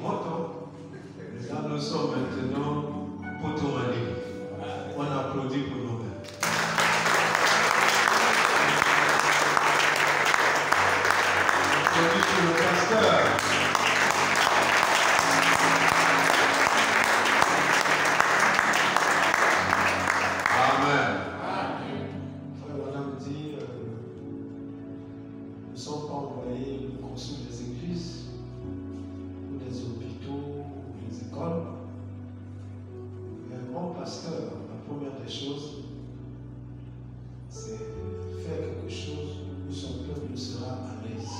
Moto. Là, nous sommes maintenant Potomali. On applaudit pour nous-mêmes. On applaudit pour le pasteur. Amen. Frère Madame dit, nous ne sommes pas envoyés pour construire des églises, ou des hôpitaux, ou des écoles. Mais un bon pasteur, la première des choses, c'est faire quelque chose où son peuple sera à l'aise.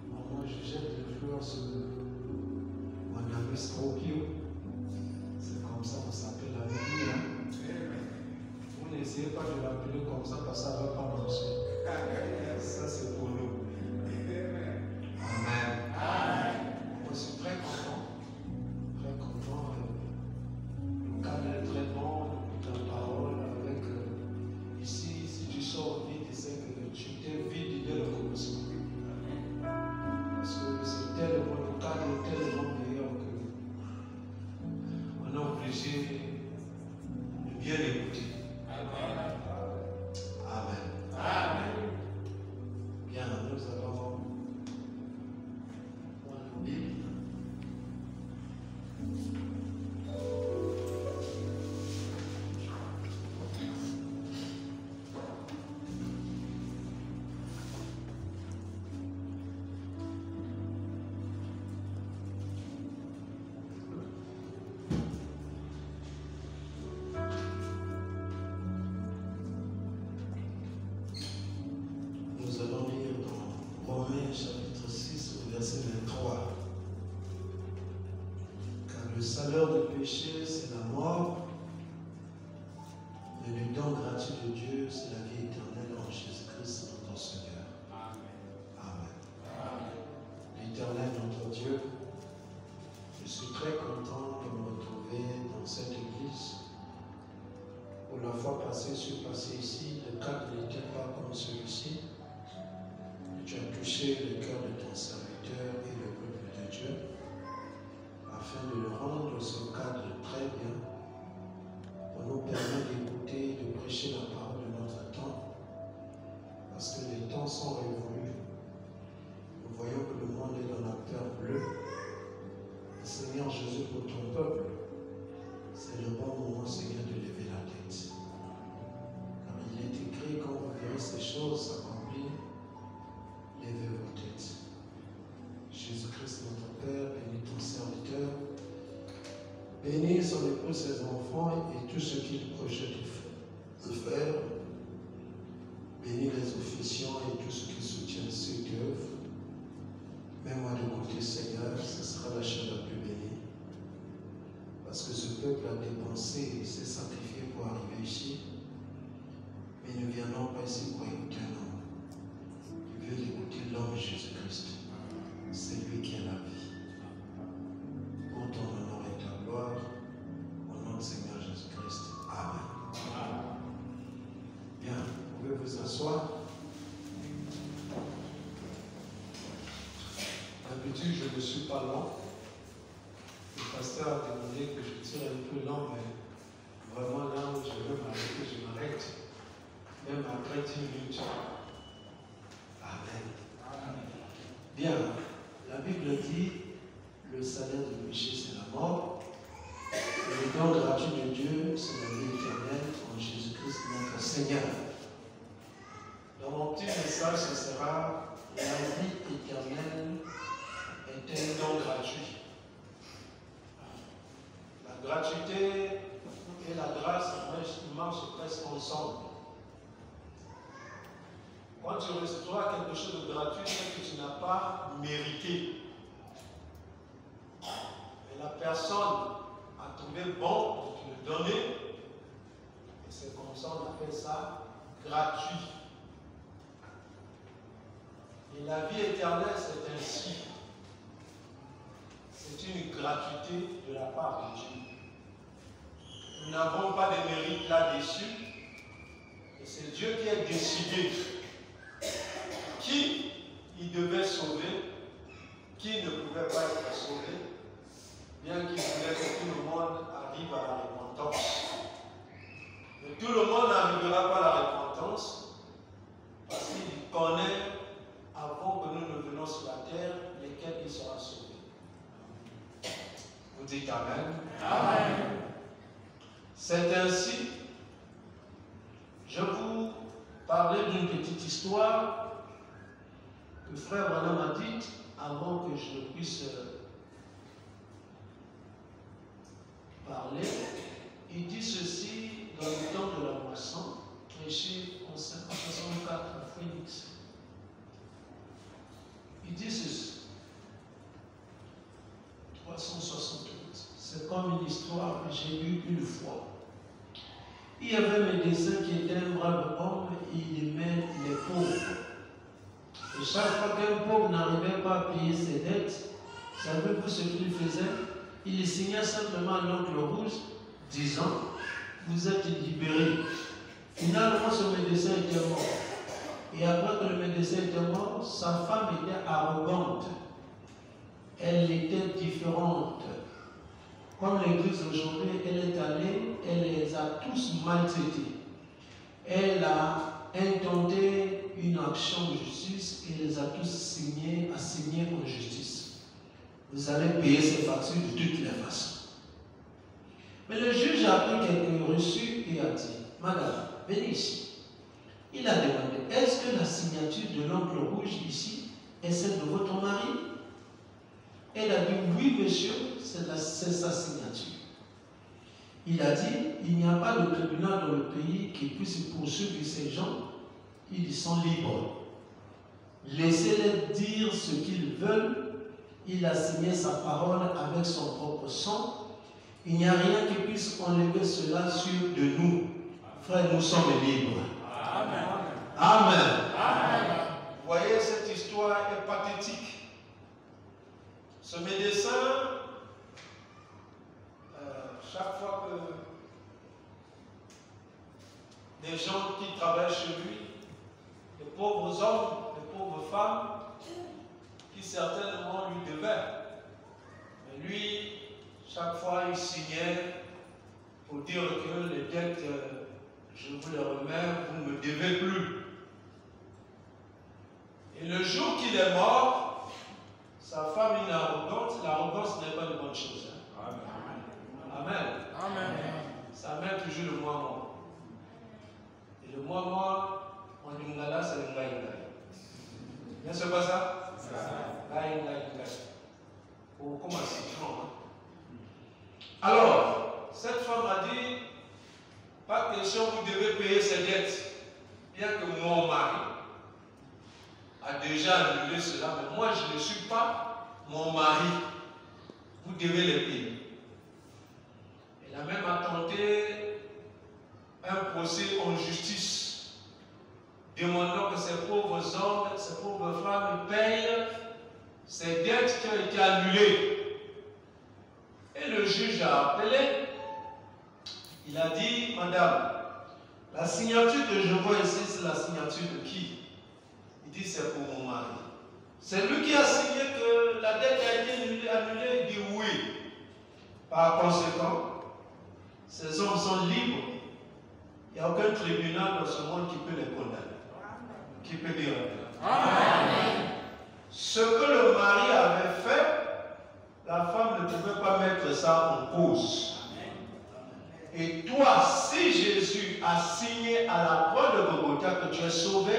Moi, je jette des fleurs sur mon ami Stropio. C'est comme ça qu'on s'appelle la vie. Vous n'essayez pas de l'appeler comme ça parce que ça ne va pas marcher. Ça, c'est pour nous. Amen. Moi, je suis très content. Très content. Le cadre est très bon. Ta parole avec ici, si tu sors vite, c'est que tu t'es vide dès le commencement. Parce que c'est tellement, le cadre est tellement meilleur que on est obligé de bien écouter. Amen. Bien, nous allons prendre nos Bibles. Nous allons lire dans Romains chapitre 6 au verset 23. Car le salaire du péché, c'est la mort, mais le don gratuit de Dieu, c'est la vie éternelle en Jésus-Christ, notre Seigneur. Amen. L'Éternel, notre Dieu, je suis très content de me retrouver dans cette église. Pour la fois passée, je suis passé ici, le cadre n'était pas comme celui-ci. Tu as touché le cœur de ton serviteur et le peuple de Dieu, afin de le rendre ce cadre très bien, pour nous permettre d'écouter et de prêcher la parole de notre temps, parce que les temps sont révolus. Nous voyons que le monde est dans la peur bleue. Et Seigneur Jésus, pour ton peuple, c'est le bon moment, Seigneur, de lever la tête. Car il est écrit, quand vous verrez ces choses s'accomplir, levez vos têtes. Jésus-Christ, notre Père, bénis ton serviteur, bénis son époux, ses enfants et tout ce qu'il projette de faire. Bénis les officiants et tous ceux qui soutiennent cette œuvre. Mets-moi de côté, Seigneur, ce sera la chair la plus bénie. Parce que ce peuple a dépensé et s'est sacrifié pour arriver ici. Mais nous ne viendrons pas ici pour écouter un homme. Nous voulons écouter l'homme Jésus-Christ. C'est lui qui est la vie. Pour ton honneur et ta gloire, au nom du Seigneur Jésus-Christ. Amen. Bien, vous pouvez vous asseoir. D'habitude, je ne suis pas long. Le pasteur a demandé que je tire un peu long, mais vraiment là où je veux m'arrêter, je m'arrête. Même après 10 minutes. Amen. Bien, la Bible dit, le salaire du péché, c'est la mort. Et le don gratuit de Dieu, c'est la vie éternelle en Jésus-Christ, notre Seigneur. Dans mon petit message, ce sera la vie éternelle est un don gratuit. La gratuité et la grâce marchent presque ensemble. Quand tu recevras quelque chose de gratuit, c'est que tu n'as pas mérité. Mais la personne a trouvé bon de te le donner. Et c'est comme ça on appelle ça gratuit. Et la vie éternelle, c'est ainsi. C'est une gratuité de la part de Dieu. Nous n'avons pas de mérite là-dessus. Et c'est Dieu qui a décidé qui il devait sauver qui ne pouvait pas être sauvé, bien qu'il voulait que tout le monde arrive à la repentance. Mais tout le monde n'arrivera pas à la repentance parce qu'il connaît, avant que nous ne venions sur la terre, lesquels il sera sauvé. Vous dites Amen. Amen. C'est ainsi, je vous parlais d'une petite histoire que frère Branham m'a dit avant que je ne puisse parler. Il dit ceci dans le temps de la moisson, prêché en 564 à Phoenix. Il dit ceci. 368. C'est comme une histoire que j'ai lue une fois. Il y avait un médecin qui était un brave homme, il aimait les pauvres. Et chaque fois qu'un pauvre n'arrivait pas à payer ses dettes, savez-vous ce qu'il faisait? Il signait simplement à l'oncle rouge, disant, vous êtes libéré. Finalement, ce médecin était mort. Et après que le médecin était mort, sa femme était arrogante. Elle était différente. Comme l'église aujourd'hui, elle est allée, elle les a tous maltraités. Elle a intenté une action de justice et les a tous assigné en justice. Vous allez payer ces factures de toutes les façons. Mais le juge a pris quelques reçus et a dit, madame, venez ici. Il a demandé, est-ce que la signature de l'oncle rouge ici est celle de votre mari? Elle a dit, oui monsieur, c'est sa signature. Il a dit, il n'y a pas de tribunal dans le pays qui puisse poursuivre ces gens. Ils sont libres. Laissez-les dire ce qu'ils veulent. Il a signé sa parole avec son propre sang. Il n'y a rien qui puisse enlever cela sur de nous. Frère, nous sommes libres. Amen. Amen. Amen. Vous voyez, cette histoire est pathétique. Ce médecin, chaque fois que des gens qui travaillent chez lui, les pauvres hommes, les pauvres femmes, qui certainement lui devaient, mais lui, chaque fois, il signait pour dire que les dettes, je vous les remets, vous ne me devez plus. Et le jour qu'il est mort, sa femme est arrogante. L'arrogance n'est pas une bonne chose. Hein? Amen. Amen. Amen. Ça amène toujours le moi-moi. Et le moi-moi, en lingala, c'est le ngaïngaï. N'est-ce pas ça? Ngaïngaï. Pour commencer, alors, cette femme a dit, pas question, vous devez payer ses dettes. Bien que mon mari a déjà annulé cela, mais moi je ne suis pas mon mari. Vous devez les payer. Elle a même tenté un procès en justice, demandant que ces pauvres hommes, ces pauvres femmes payent ces dettes qui ont été annulées. Et le juge a appelé, il a dit, madame, la signature que je vois ici, c'est la signature de qui? Il dit, c'est pour mon mari. C'est lui qui a signé que la dette a été annulée. Il dit oui. Par conséquent, ces hommes sont libres. Il n'y a aucun tribunal dans ce monde qui peut les condamner. Qui peut dire Amen. Ce que le mari avait fait, la femme ne pouvait pas mettre ça en cause. Et toi, si Jésus a signé à la croix de Golgotha que tu es sauvé,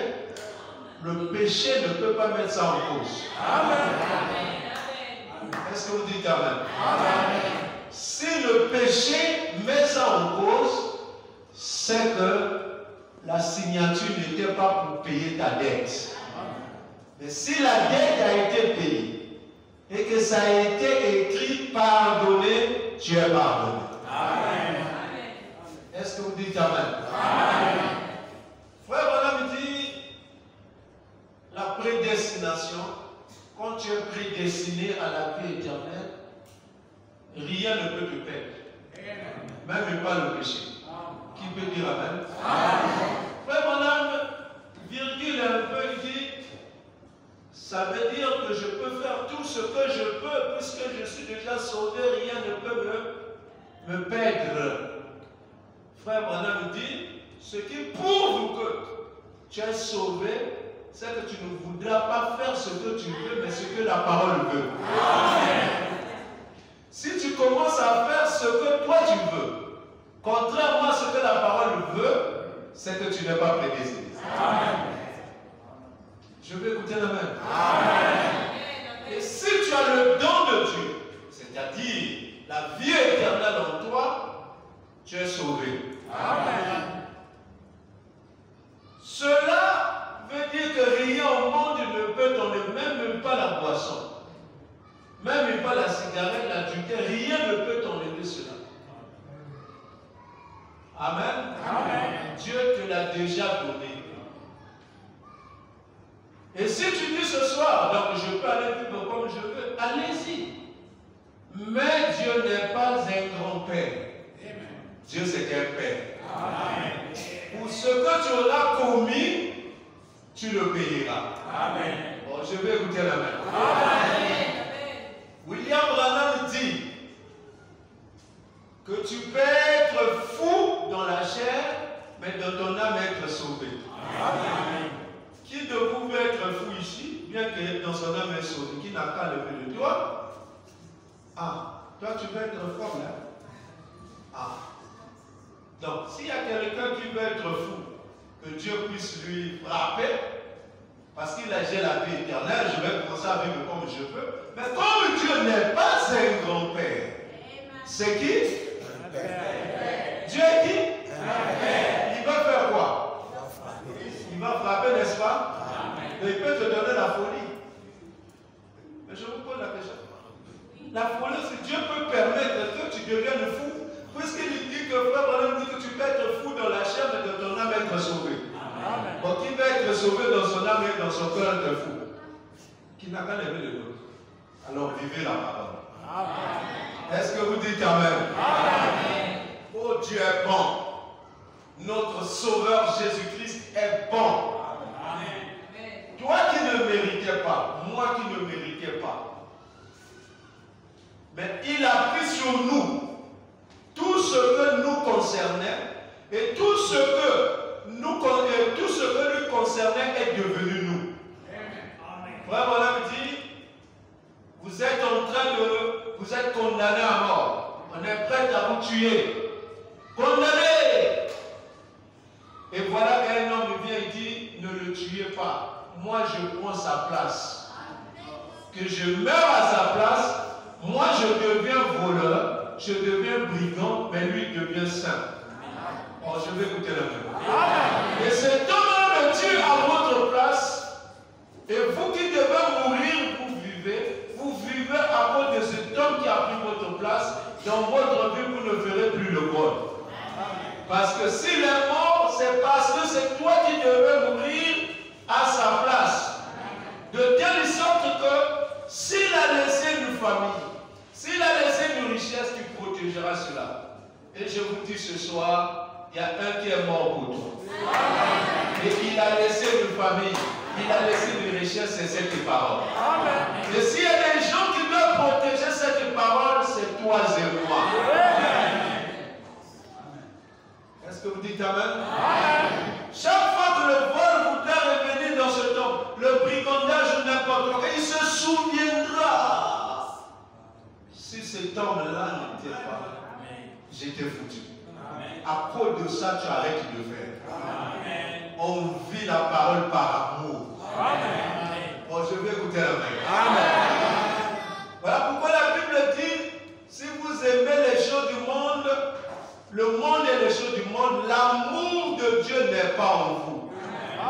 le péché ne peut pas mettre ça en cause. Amen. Est-ce que vous dites Amen? Amen. Si le péché met ça en cause, c'est que la signature n'était pas pour payer ta dette. Mais si la dette a été payée, et que ça a été écrit, pardonné, tu es pardonné. Amen. Est-ce que vous dites Amen? Amen. Frère Branham dit, la prédestination, quand tu es prédestiné à la vie éternelle, rien ne peut te perdre. Même pas le péché. Qui peut dire Amen? Amen. Frère Branham, virgule un peu, il dit, ça veut dire que je peux faire tout ce que je peux, puisque je suis déjà sauvé, rien ne peut me perdre. Frère Branham dit, ce qui prouve que tu es sauvé, c'est que tu ne voudras pas faire ce que tu veux, mais ce que la parole veut. Amen. Si tu commences à faire ce que toi tu veux, contrairement à ce que la parole veut, c'est que tu n'es pas prédestiné. Je vais écouter la main. Amen. Et si tu as le don de Dieu, c'est-à-dire la vie éternelle en toi, tu es sauvé. Amen. Cela veut dire que rien au monde ne peut t'enlever, même pas la boisson, même pas la cigarette, l'adultère, rien ne peut t'enlever cela. Amen. Amen. Dieu te l'a déjà donné. Et si tu dis ce soir, donc je peux aller vivre comme je veux, allez-y. Mais Dieu n'est pas un grand-père. Dieu c'est un père. Amen. Pour ce que tu auras commis, tu le payeras. Amen. Bon, je vais écouter la main. Amen. William Branham dit que tu peux être fou dans la chair, mais dans ton âme être sauvé. Amen. Qui de vous veut être fou ici, bien que dans son âme est sauvé, qui n'a qu'à lever le doigt? Ah, toi tu veux être fort là? Ah. Donc, s'il y a quelqu'un qui veut être fou, que Dieu puisse lui frapper, parce qu'il a déjà la vie éternelle, je vais commencer à vivre comme je veux. Mais comme Dieu n'est pas un grand-père, c'est qui? Dieu est qui? Il va faire quoi? Il va frapper, n'est-ce pas? Mais il peut te donner la folie. Mais je vous pose la question. La folie, c'est Dieu peut permettre que tu deviennes fou. Puisqu'il dit que Frère Branham dit que tu peux être fou dans la chair, mais de ton âme être sauvé. Donc qui va être sauvé dans son âme et dans son cœur être fou? Qui n'a qu'à lever le dos. Alors vivez la parole. Est-ce que vous dites Amen? Amen. Oh, Dieu est bon. Notre Sauveur Jésus-Christ est bon. Amen. Toi qui ne méritais pas, moi qui ne méritais pas, mais il a pris sur nous tout ce que nous concernait et tout ce que lui concernait est devenu nous. Frère Branham dit, vous êtes en train de, vous êtes condamné à mort. On est prêt à vous tuer. Condamné. Et voilà qu'un homme vient et dit, ne le tuez pas. Moi je prends sa place. Que je meurs à sa place, moi je deviens voleur. Je deviens brigand, mais lui devient saint. Oh, je vais écouter la main. Et cet homme le tue à votre place. Et vous qui devez mourir, vous vivez à cause de cet homme qui a pris votre place. Dans votre vie, vous ne verrez plus le monde. Parce que s'il est mort, c'est parce que c'est toi qui devais mourir à sa place. De telle sorte que s'il a laissé une famille, s'il a laissé une richesse, tu protégeras cela. Et je vous dis ce soir, il y a un qui est mort pour toi. Et il a laissé une famille, il a laissé une richesse, c'est cette parole. Et s'il y a des gens qui doivent protéger cette parole, c'est toi et moi. Est-ce que vous dites Amen? Chaque fois que le vol voudra revenir dans ce temps, le brigandage ou n'importe quoi, il se souviendra. Si cet homme-là n'était pas, j'étais foutu. À cause de ça, tu arrêtes de faire. On vit la parole par amour. Bon, je vais écouter la main. Voilà pourquoi la Bible dit, si vous aimez les choses du monde, le monde et les choses du monde, l'amour de Dieu n'est pas en vous.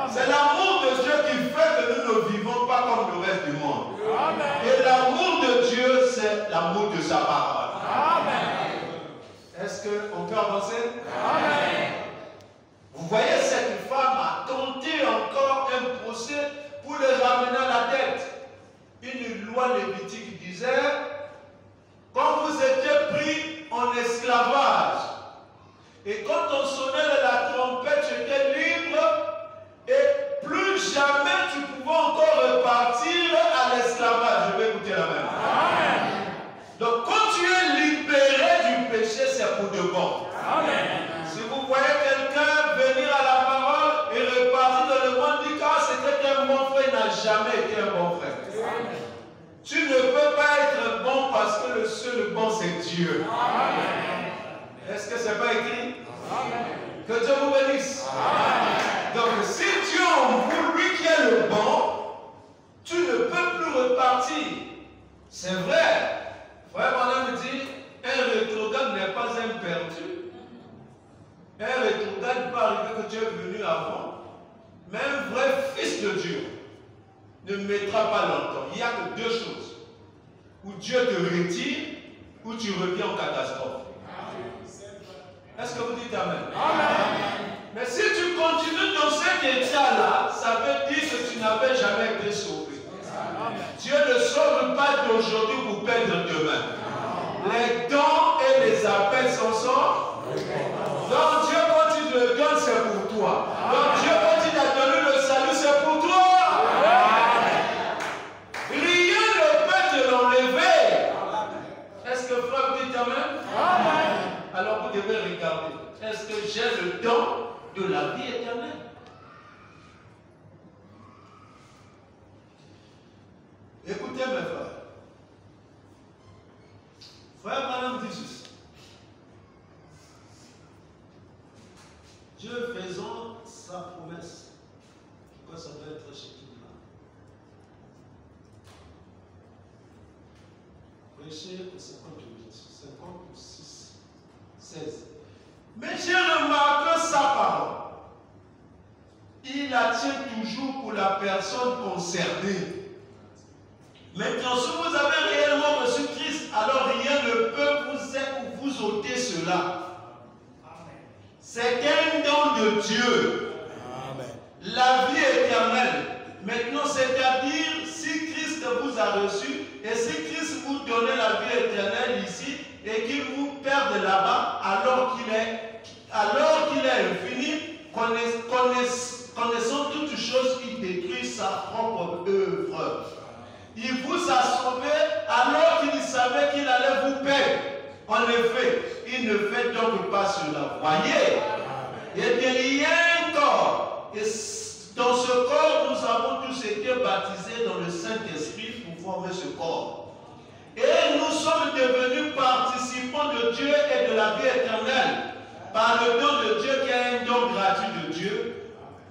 C'est l'amour de Dieu qui fait que nous ne vivons pas comme le reste du monde. Et l'amour de Dieu, c'est l'amour de sa parole. Est-ce qu'on peut avancer? Vous voyez, cette femme a tenté encore un procès pour le ramener à la tête. Une loi lévitique disait, quand vous étiez pris en esclavage, et quand on sonnait de la trompette, tu étais libre, et plus jamais tu pouvais encore repartir à l'esclavage. Je vais écouter la même. Donc quand tu es libéré du péché, c'est pour de bon. Si vous voyez quelqu'un venir à la parole et repartir dans le monde, dit que c'était un bon frère, il n'a jamais été un bon frère. Tu ne peux pas être bon parce que le seul bon c'est Dieu. Est-ce que ce n'est pas écrit? Que Dieu vous bénisse. Donc si Dieu en vous, lui qui est le bon, tu ne peux plus repartir. C'est vrai. Frère Madame dit, un rétrograde n'est pas un perdu. Un rétrograde peut arriver que tu es venu avant. Mais un vrai fils de Dieu ne mettra pas longtemps. Il n'y a que deux choses. Où Dieu te retire, ou tu reviens en catastrophe. Est-ce que vous dites Amen? Mais si tu continues dans cet état-là, ça veut dire que tu n'avais jamais été sauvé. Dieu ne sauve pas d'aujourd'hui pour perdre demain. Les dons et les appels sont sortis. Donc Dieu, quand il te le donne, c'est pour toi. Donc Dieu, quand il t'a donné le salut, c'est pour toi. Rien ne peut te l'enlever. Est-ce que frère dit Amen? Alors vous devez regarder. Est-ce que j'ai le don de la vie éternelle? Écoutez mes frères. Frère Madame dit ceci. Dieu faisant sa promesse. Pourquoi ça doit être chez tout le monde? Prêcher au 58, 56, 16. Mais j'ai remarqué sa parole. Il la tient toujours pour la personne concernée. Maintenant, si vous avez réellement reçu Christ, alors rien ne peut vous ôter cela. C'est un don de Dieu. La vie éternelle. Maintenant, c'est-à-dire, si Christ vous a reçu, et si Christ vous donnait la vie éternelle ici, et qu'il vous perde là-bas, alors qu'il est infini, connaissant toutes choses, il détruit sa propre œuvre. Il vous a sauvé alors qu'il savait qu'il allait vous perdre. En effet, il ne fait donc pas cela. Voyez, eh bien, il y a un corps. Et dans ce corps, nous avons tous été baptisés dans le Saint-Esprit pour former ce corps. Et nous sommes devenus participants de Dieu et de la vie éternelle par le don de Dieu qui est un don gratuit de Dieu,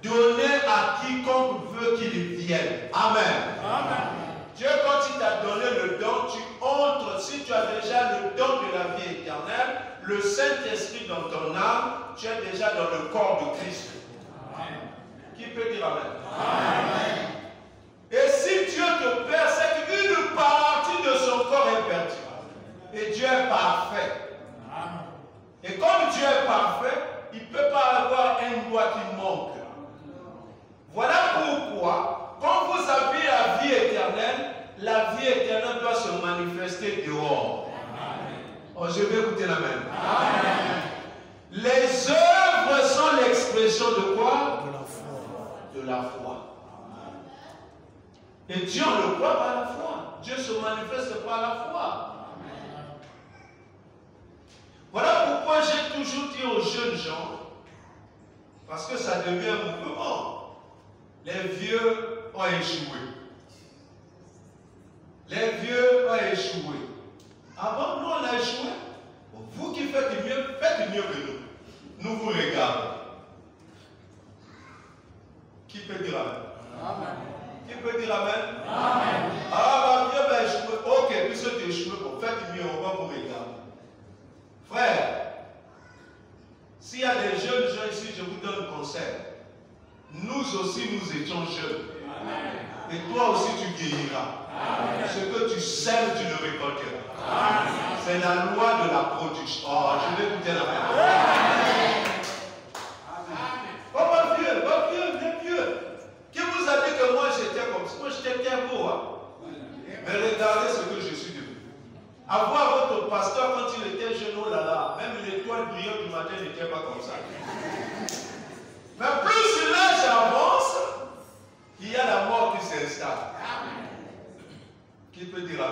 donné à quiconque veut qu'il vienne. Amen. Amen. Dieu, quand il t'a donné le don, tu entres, si tu as déjà le don de la vie éternelle, le Saint-Esprit dans ton âme, tu es déjà dans le corps de Christ. Amen. Qui peut dire Amen? Amen. Et si Dieu te perd, c'est qu'une partie de son corps est perdue. Et Dieu est parfait. Amen. Et comme Dieu est parfait, il ne peut pas avoir un doigt qui manque. Voilà pourquoi, quand vous avez la vie éternelle doit se manifester dehors. Oh, je vais écouter la même. Amen. Les œuvres sont l'expression de quoi? De la foi. De la foi. Et Dieu le croit par la foi. Dieu se manifeste par la foi. Voilà pourquoi j'ai toujours dit aux jeunes gens, parce que ça devient un mouvement. Les vieux ont échoué. Les vieux ont échoué. Avant, nous, on a échoué. Vous qui faites mieux que nous. Nous vous regardons. Qui peut dire Amen? Amen. Qui peut dire Amen? Amen. Ah, ma vieux va échouer. Ok, puisque tu échoues, faites mieux, on va vous regarder. Frère, s'il y a des jeunes gens ici, je vous donne un conseil. Nous aussi, nous étions jeunes. Amen. Et toi aussi, tu vieilliras. Amen. Ce que tu sèmes, tu le récolteras. C'est la loi de la production. Oh, je vais écouter la même. Oh, mon vieux, qui vous a dit que moi j'étais comme ça? Moi j'étais bien beau. Hein? Mais regardez ce que je suis devenu. Avoir votre pasteur quand il était jeune, oh là là, même l'étoile brillante du matin n'était pas comme ça. Mais plus l'âge avance, il y a la mort qui s'installe. Qui peut dire Amen?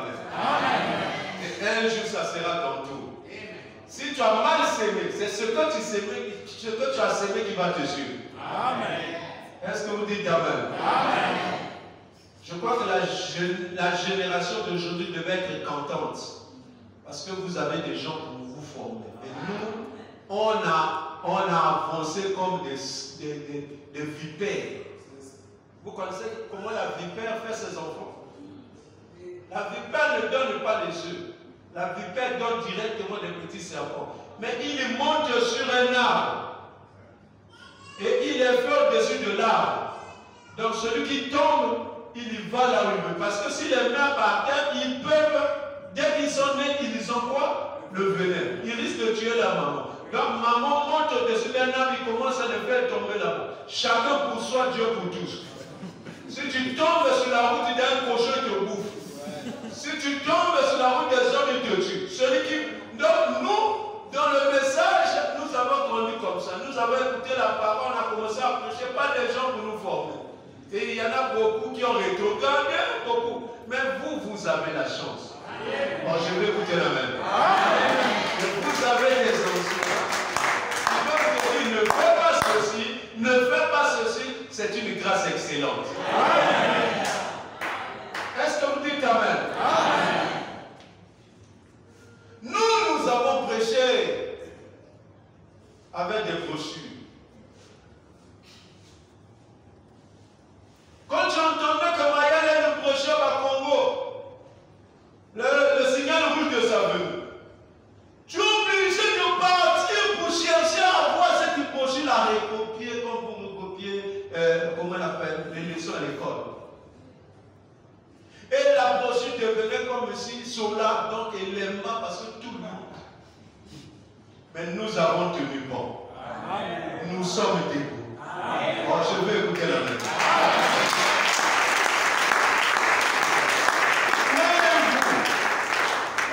ce que tu as semé qui va te suivre. Amen. Est-ce que vous dites Amen? Amen. Je crois que la génération d'aujourd'hui devait être contente. Parce que vous avez des gens pour vous former. Et nous, on a avancé comme des vipères. Vous connaissez comment la vipère fait ses enfants? La vipère ne donne pas les œufs. La vipère donne directement des petits serpents. Mais il monte sur un arbre. Et il est fait au-dessus de l'arbre. Donc celui qui tombe, il y va là où il veut. Parce que s'il les met par terre, ils peuvent, dès qu'ils sont nés, ils ont quoi? Le venin. Ils risquent de tuer la maman. Donc maman monte au-dessus d'un arbre, il commence à le faire tomber là-bas. Chacun pour soi, Dieu pour tous. Si tu tombes sur la route d'un cochon, il te bouffe. Si tu tombes sur la route des hommes, il te tue. Donc nous, dans le message, nous avons grandi comme ça. Nous avons écouté la parole, on a commencé à prêcher, pas des gens pour nous former. Et il y en a beaucoup qui ont rétrogradé, beaucoup. Mais vous avez la chance. Bon, je vais écouter la même. Vous avez des enseignants. Ils ne fais pas ceci, ne fais pas ceci, c'est une grâce excellente. Amen. Est-ce que vous dites Amen? Amen. Nous avons prêché avec des brochures. Quand tu entendais que Mayal est le prochain à Congo, le signal rouge de sa venue, tu es obligé de partir pour chercher à voir cette brochure à recopier, comme pour recopier, comment on appelle, les leçons à l'école. Et la brochure devenait comme si solar, donc elle aimait parce que tout le monde. Mais nous avons tenu bon. Amen. Nous sommes debout. Bon, je vais écouter la même.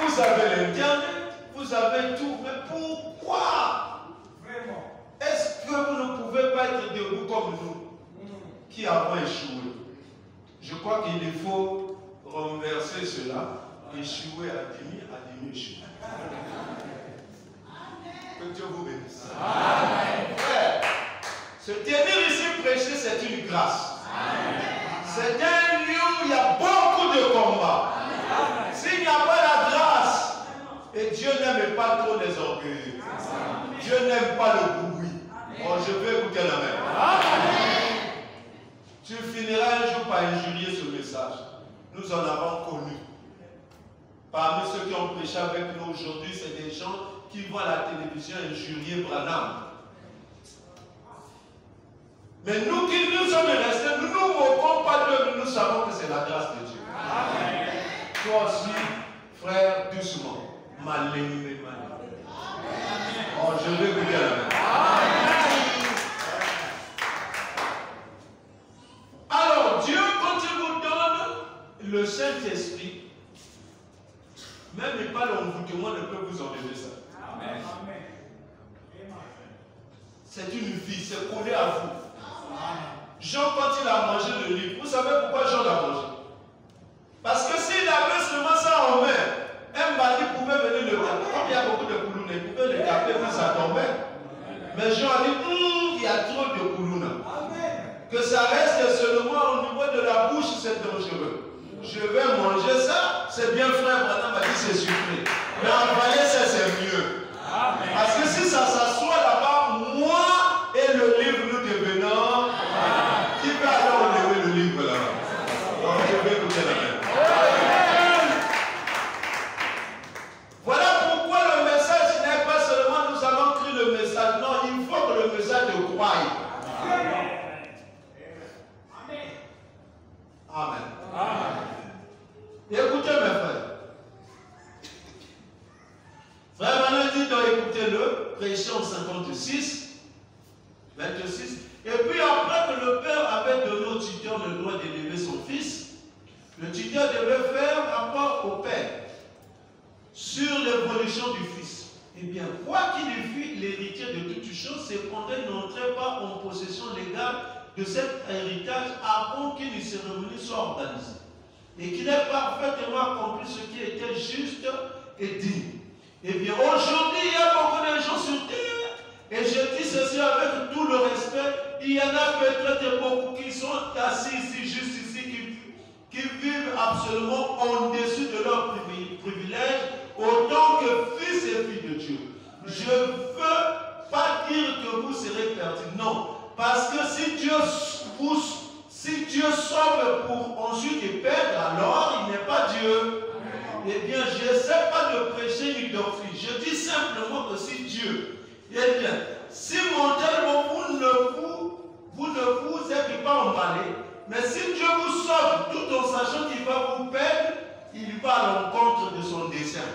Vous avez l'internet, vous avez tout, mais pourquoi? Vraiment. Est-ce que vous ne pouvez pas être debout comme nous, qui avons échoué? Je crois qu'il faut renverser cela, échouer à demi échouer. Que Dieu vous bénisse. Amen. Frère, se tenir ici prêcher, c'est une grâce. C'est un lieu où il y a beaucoup de combats. S'il n'y a pas la grâce, et Dieu n'aime pas trop les orgueilleux. Dieu n'aime pas le bruit. Bon, je vais écouter la même. Tu finiras un jour par injurier ce message. Nous en avons connu. Parmi ceux qui ont prêché avec nous aujourd'hui, c'est des gens qui voient à la télévision injurier Branham. Mais nous qui nous sommes restés, nous ne nous moquons pas d'eux, nous savons que c'est la grâce de Dieu. Amen. Toi aussi, frère, doucement. Malin. Oh, je vais vous dire la même. Alors, Dieu, quand il vous donne le Saint-Esprit, même pas l'envoûtement ne peut vous enlever ça. Amen. C'est une vie, c'est collé à vous. Jean, quand il a mangé le livre, vous savez pourquoi Jean l'a mangé? Parce que s'il avait seulement ça en main, un bandit pouvait venir le taper. Comme il y a beaucoup de koulouna, il pouvait le taper, puis ça tombait. Mais Jean a dit, il y a trop de koulouna. Que ça reste seulement au niveau de la bouche, c'est dangereux. Je vais manger ça, c'est bien frère Branham a dit c'est sucré. Mais avaler ça c'est mieux. Amen. Parce que si ça s'assoit là-bas, moi et le livre nous devenons. Qui peut alors enlever le livre là-bas? Donc je vais écouter la même. Voilà pourquoi le message n'est pas seulement nous avons pris le message. Non, il faut que le message te croie. Amen. Amen. Amen. Écoutez mes frères. Frère Manuel dit donc écoutez-le, prêché en 56, 26. Et puis après que le père avait donné au tuteur le droit d'élever son fils, le tuteur devait faire rapport au père sur l'évolution du fils. Eh bien, quoi qu'il fût l'héritier de toutes choses, cependant n'entrait pas en possession légale de cet héritage avant qu'une cérémonie soit organisée. Et qu'il ait parfaitement accompli ce qui était juste et digne. Eh bien, aujourd'hui, il y a beaucoup de gens sur terre Et je dis ceci avec tout le respect. Il y en a peut-être beaucoup qui sont assis ici, juste ici, qui vivent absolument en dessus de leurs privilèges, autant que fils et filles de Dieu. Je ne veux pas dire que vous serez perdus, non. Parce que si Dieu sauve pour ensuite y perdre, alors il n'est pas Dieu. Eh bien, je n'essaie pas de prêcher une doctrine. Je dis simplement que si Dieu, eh bien, si mentalement vous ne vous êtes pas emballé, mais si Dieu vous sauve tout en sachant qu'il va vous perdre, il va à l'encontre de son dessein.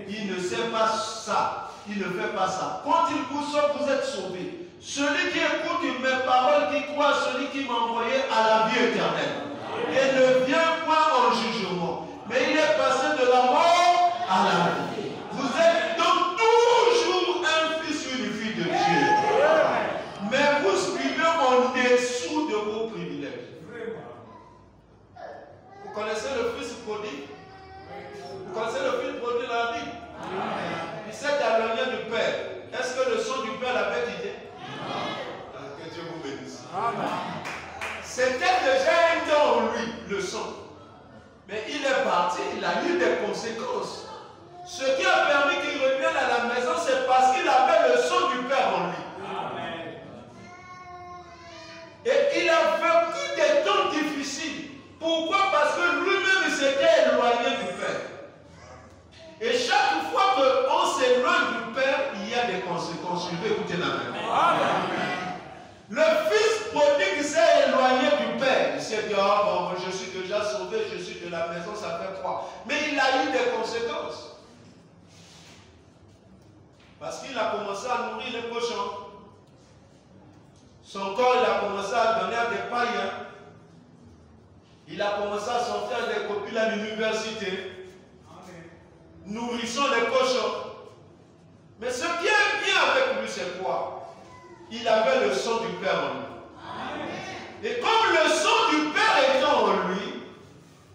Il ne sait pas ça. Il ne fait pas ça. Quand il vous sauve, vous êtes sauvés. Celui qui écoute mes paroles, qui croit à celui qui m'a envoyé à la vie éternelle. Et ne vient point en jugement. Mais il est passé de la mort à la vie. Vous êtes donc toujours un fils ou une fille de Dieu. Mais vous vivez en dessous de vos privilèges. Vous connaissez le fils prodigue? Vous connaissez le fils prodigue dans la Bible? Il s'est éloigné du Père. Est-ce que le sang du Père l'avait quitté? Que Dieu vous bénisse. C'était déjà un temps en lui, le sang. Mais il est parti, il a eu des conséquences. Ce qui a permis qu'il revienne à la maison, c'est parce qu'il avait le sang du Père en lui. Amen. Et il a vécu des temps difficiles. Pourquoi? Parce que lui-même, il s'était éloigné du Père. Et chaque fois qu'on s'éloigne du Père, il y a des conséquences. Je vais écouter la même. Amen. Le fils prodigue s'est éloigné du Père. Il s'est dit, oh bon, je suis déjà sauvé, je suis de la maison, ça fait quoi? Mais il a eu des conséquences. Parce qu'il a commencé à nourrir les cochons. Son corps, il a commencé à donner à des païens. Il a commencé à sortir des copies à l'université. Nourrissant les cochons. Mais ce qui est bien avec lui, c'est quoi? Il avait le sang du Père en lui. Et comme le sang du Père étant en lui,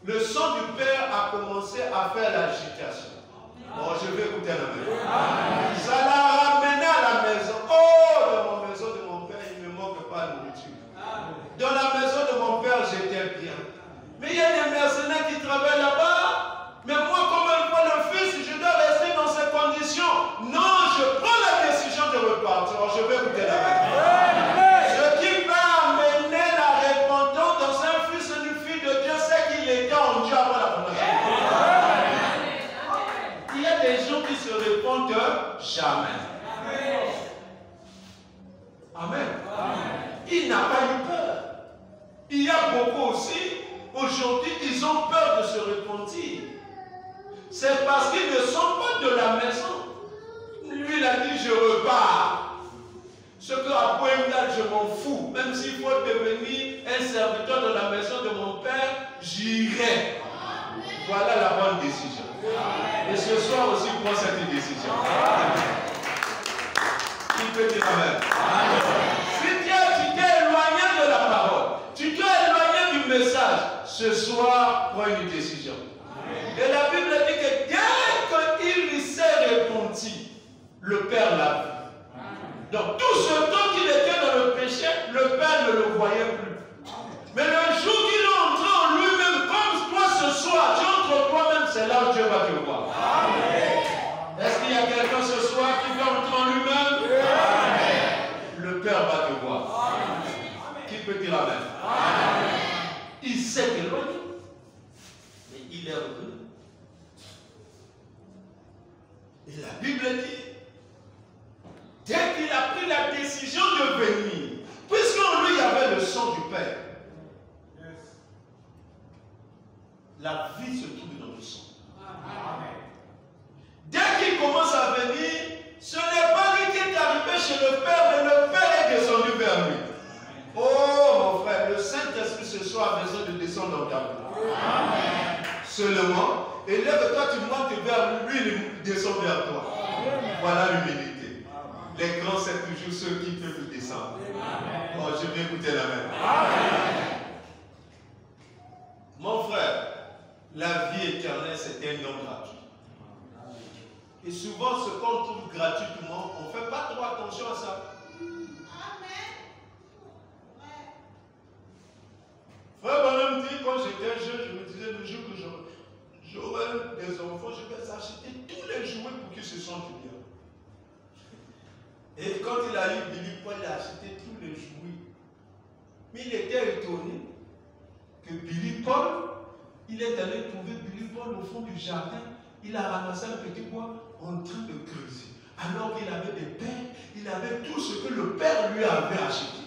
le sang du Père a commencé à faire l'agitation. Bon, je vais écouter la maison. Ça l'a ramené à la maison. Oh, dans la maison de mon Père, il ne me manque pas de nourriture. Dans la maison de mon Père, j'étais bien. Mais il y a des mercenaires qui travaillent là-bas. Mais moi, comme une fois le fils, je dois rester dans ces conditions. Non, je prends la décision de repartir. Alors, je vais écouter la maison. Ce qui va amener la repentance dans un fils et une fille de Dieu, c'est qu'il était en Dieu avant la fondation. Il y a des gens qui se répondent jamais. Amen. Il n'a pas eu peur. Il y a beaucoup aussi, aujourd'hui, ils ont peur de se repentir. C'est parce qu'ils ne sont pas de la maison. Lui, il a dit, je repars. Ce que à Poingal, je m'en fous. Même s'il faut devenir un serviteur de la maison de mon Père, j'irai. Voilà la bonne décision. Et ce soir aussi, prends cette décision. Qui peut dire amen? Si tu t'es éloigné de la parole, tu t'es éloigné du message, ce soir, prends une décision. Et la Bible dit que dès qu'il s'est repenti, le Père l'a vu. Donc tout ce temps qu'il était dans le péché, le Père ne le voyait plus. Mais le jour qu'il est entré en lui-même, comme toi ce soir, tu entres toi-même, c'est là où Dieu va te voir. Est-ce qu'il y a quelqu'un ce soir qui veut entrer en lui-même? Le Père va te voir. Qui peut dire amen? Il s'est éloigné. Mais il est revenu. Et la Bible dit, dès qu'il a pris la décision de venir, puisqu'en lui il y avait le sang du Père, la vie se trouve dans le sang. Dès qu'il commence à venir, ce n'est pas lui qui est arrivé chez le Père, mais le Père est descendu vers lui. Oh mon frère, le Saint-Esprit ce soir a besoin de descendre dans ta vie. Seulement, élève-toi, tu montes vers lui, il descend vers toi. Voilà l'humilité. Les grands, c'est toujours ceux qui peuvent descendre. Oh, je vais écouter la même. Mon frère, la vie éternelle, c'est un don gratuit. Et souvent, ce qu'on trouve gratuitement, on ne fait pas trop attention à ça. Frère Bonhomme dit, quand j'étais jeune, je me disais, le jour que j'aurai des enfants, je vais acheter tous les jouets pour qu'ils se sentent bien. Et quand il a eu Billy Paul, il a acheté tous les jouets. Mais il était étonné que Billy Paul, il est allé trouver Billy Paul au fond du jardin. Il a ramassé un petit bois en train de creuser. Alors qu'il avait des pères, il avait tout ce que le père lui avait acheté.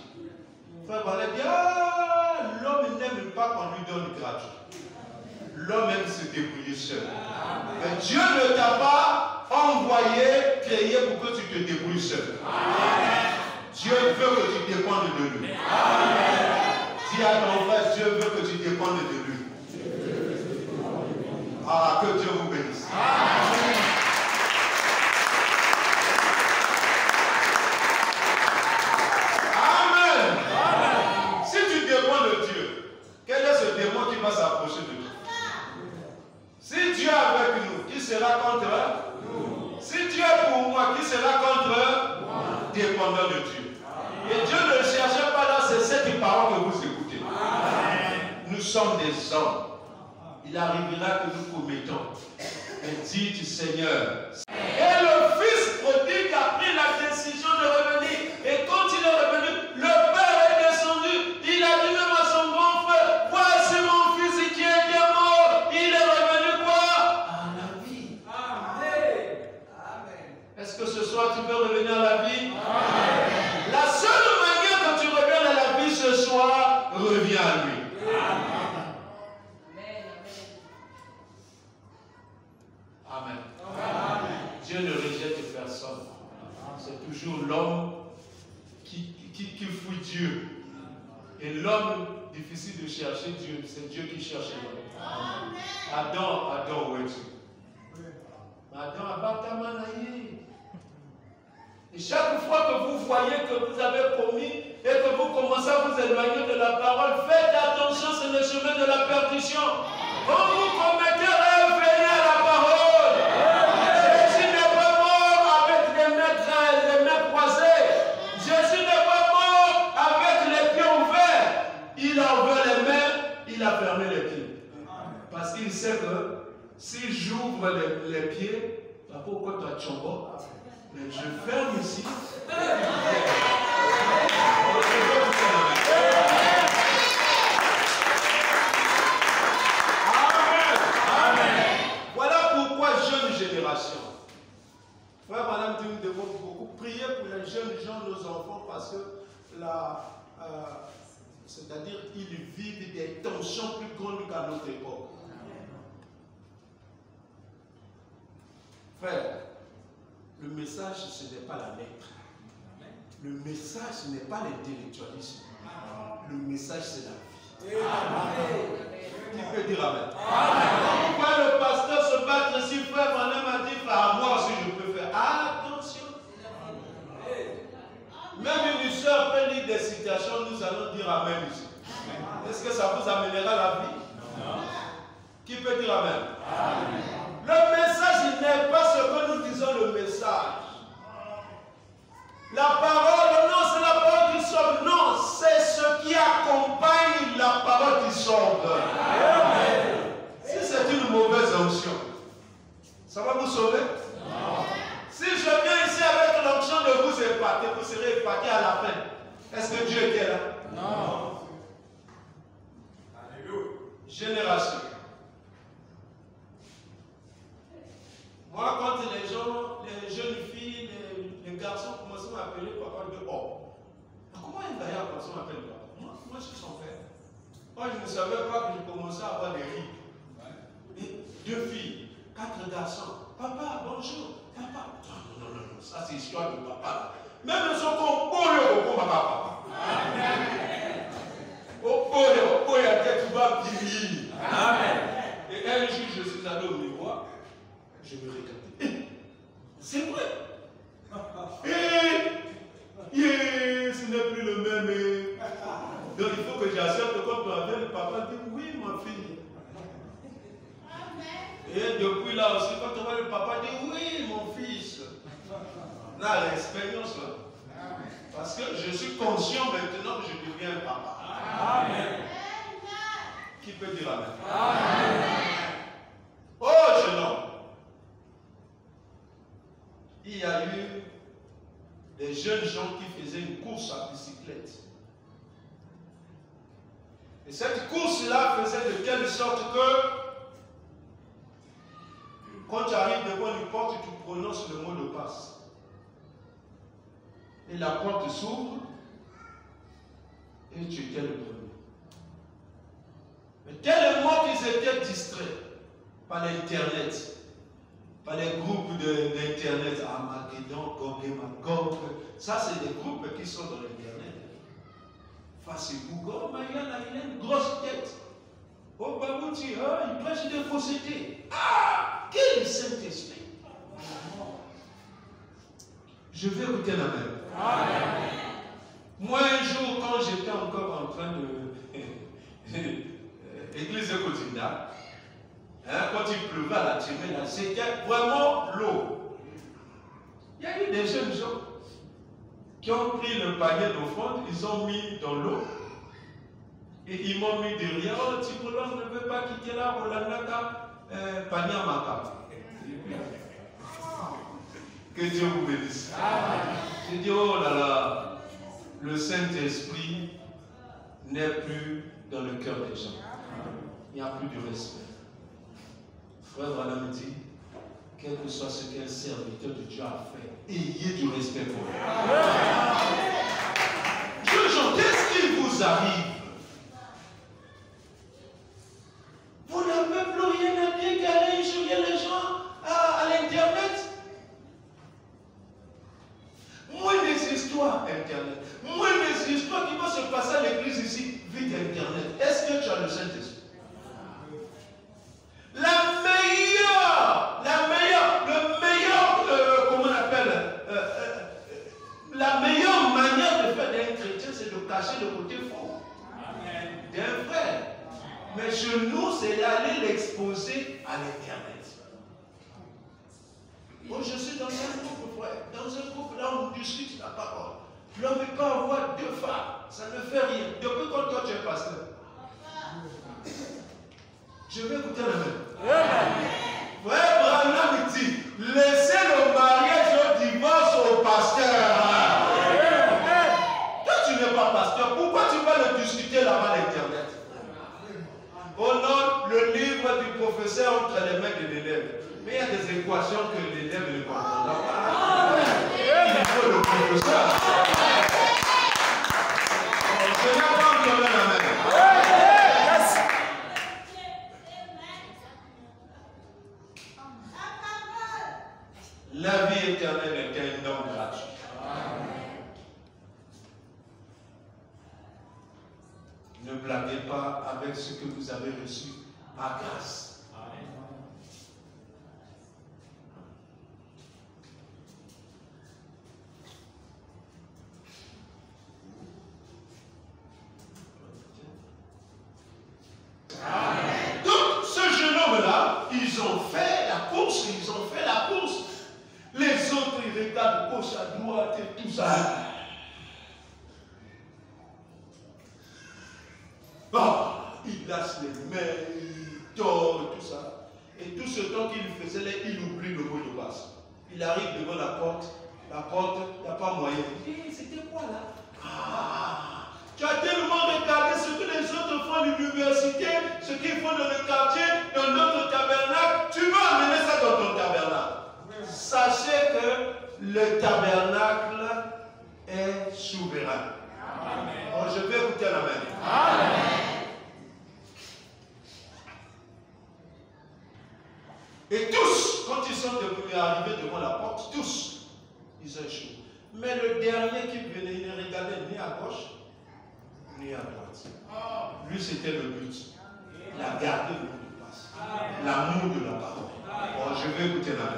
Frère Valère dit, ah, l'homme n'aime pas qu'on lui donne gratuit. L'homme aime se débrouiller seul. Mais Dieu ne t'a pas envoyé, créé pour que tu te débrouilles seul. Dieu veut que tu dépendes de lui. Dis à ton frère, Dieu veut que tu dépendes de lui. Ah, que Dieu vous bénisse. Amen. Si tu dépends de Dieu, quel est ce démon qui va s'approcher de toi? Si Dieu est avec nous, qui sera contre nous? Si Dieu est pour moi, qui sera contre moi? Dépendant de Dieu. Et Dieu ne cherchait pas là, c'est cette parole que vous écoutez. Nous sommes des hommes. Il arrivera que nous commettons. Et dites, Seigneur. Et le fils prodigue a pris la décision de revenir. Et quand il est revenu, le père est descendu. Il a dit même à son grand frère, voici mon fils qui était mort. Il est revenu quoi? À la vie. Amen. Est-ce que ce soir tu peux revenir à la vie? Amen. La seule manière que tu reviennes à la vie ce soir, reviens à lui. Amen. Amen. Dieu ne rejette personne. C'est toujours l'homme qui fouille Dieu. Et l'homme difficile de chercher Dieu, c'est Dieu qui cherche l'homme. Adam, où es-tu? Adam, abatamanaï. Et chaque fois que vous voyez que vous avez commis et que vous commencez à vous éloigner de la parole, faites attention, c'est le chemin de la perdition. Quand vous commettez, revenez à la parole. Jésus n'est pas mort avec les mains croisées. Jésus n'est pas mort avec les pieds ouverts. Il a ouvert les mains, il a fermé les pieds. Parce qu'il sait que si j'ouvre les pieds, pourquoi tu as tchombo? Mais je ferme ici. Voilà pourquoi, jeune génération, frère, madame, nous devons beaucoup prier pour les jeunes gens, nos enfants, parce que c'est-à-dire qu'ils vivent des tensions plus grandes qu'à notre époque. Frère, le message, ce n'est pas la lettre. Le message, ce n'est pas l'intellectualisme. Le message, c'est la vie. Qui peut dire amen? Pourquoi le pasteur se battre si frère Manem a dit, moi aussi je peux faire. Attention. Même une soeur peut lire des citations, nous allons dire amen ici. Est-ce que ça vous amènera la vie? Non. Qui peut dire amen? Le message n'est pas ce que nous disons le message. La parole, non, c'est la parole qui sauve. Non, c'est ce qui accompagne la parole qui sauve. Si c'est une mauvaise onction, ça va vous sauver? Non. Si je viens ici avec l'onction de vous épater, vous serez épaté à la fin. Est-ce que Dieu était là? Non. Alléluia. Génération. Moi, quand les gens, les jeunes filles, les garçons commençaient à m'appeler papa de oh. Comment un gars garçon m'appelle papa? Moi, je suis son père. Moi, je ne savais pas que je commençais à avoir des rides. Et 2 filles, 4 garçons. Papa, bonjour. Papa. Non. Ça, c'est l'histoire de papa. Même son con, au papa. Au il y a tête bas, Amen. Et un jour, je suis allé au miroir. Je me regardais. C'est vrai. Ce n'est plus le même. Donc il faut que j'accepte quand tu appelles, papa dit oui, ma fille. Et depuis là aussi, quand tu vois le papa dit oui, mon fils. Na respectons cela. Parce que je suis conscient maintenant que je deviens papa. Amen. Qui peut dire amen? Amen. Oh jeune homme, il y a eu des jeunes gens qui faisaient une course à bicyclette. Et cette course-là faisait de telle sorte que quand tu arrives devant une porte, tu prononces le mot de passe. Et la porte s'ouvre et tu étais le premier. Mais tellement qu'ils étaient distraits par l'Internet, par les groupes d'Internet, Armageddon, Gog et Magog, ça c'est des groupes qui sont dans l'Internet. Facebook, oh Mayana, il a une grosse tête. Oh Babouti, oh, il prêche des faussetés. Ah, quel Saint-Esprit! Je vais écouter la même. Amen. Moi, un jour, quand j'étais encore en train de Église Cotina, quand il pleuvait à la Timée, c'était vraiment l'eau. Il y a eu des jeunes gens qui ont pris le panier d'offrande, ils ont mis dans l'eau et ils m'ont mis derrière. Oh, Tiboulon ne veut pas quitter là, Rolandaka, panier à Maka. Que Dieu vous bénisse. J'ai dit, oh là là, le Saint-Esprit n'est plus dans le cœur des gens. Il n'y a plus de respect. Frère Branham dit, quel que soit ce qu'un serviteur de Dieu a fait, ayez du respect pour lui. Jeunes gens, qu'est-ce qui vous arrive? Vous n'avez plus rien à dire qu'aller injurier les gens à l'Internet? Moins des histoires Internet, moins des histoires qui vont se passer à l'église ici, vite Internet. Est-ce que tu as le Saint-Esprit? La meilleure manière de faire d'un chrétien, c'est de cacher le côté faux d'un frère. Mais chez nous, c'est d'aller l'exposer à l'Internet. Oh, je suis dans un groupe, frère. Dans un groupe, là, on discute la parole. L'homme ne peut pas avoir deux femmes. Ça ne fait rien. Depuis quand toi, tu es pasteur? Je vais écouter la même. Frère Branham dit, laissez le mariage au divorce au pasteur. Toi, tu n'es pas pasteur. Pourquoi tu vas le discuter là-bas à l'Internet? Oh non, le livre du professeur entre les mains de l'élève. Mais il y a des équations que l'élève ne comprendra pas. Il faut le professeur. Je n'ai pas encore la main. La vie éternelle est un don gratuit. Ne blaguez pas avec ce que vous avez reçu par grâce. Donc, ce jeune homme-là, ils ont fait la course. Les autres, ils regardent gauche à droite et tout ça. Bon, il lâche les mains, il tord, tout ça. Et tout ce temps qu'il faisait là, il oublie le mot de passe. Il arrive devant la porte, il n'y a pas moyen. Il dit, c'était quoi là? Tu as tellement regardé ce que les autres font à l'université, ce qu'ils font dans le quartier, dans notre tabernacle. Tu vas amener ça dans ton tabernacle. Sachez que le tabernacle est souverain. Oh, je vais écouter la main. Amen. Et tous, quand ils sont arrivés devant la porte, tous, ils ont échoué. Mais le dernier qui venait, il ne regardait ni à gauche, ni à droite. Lui, c'était le but. Il a gardé le mot de passe. L'amour de la parole. Oh, je vais écouter la main.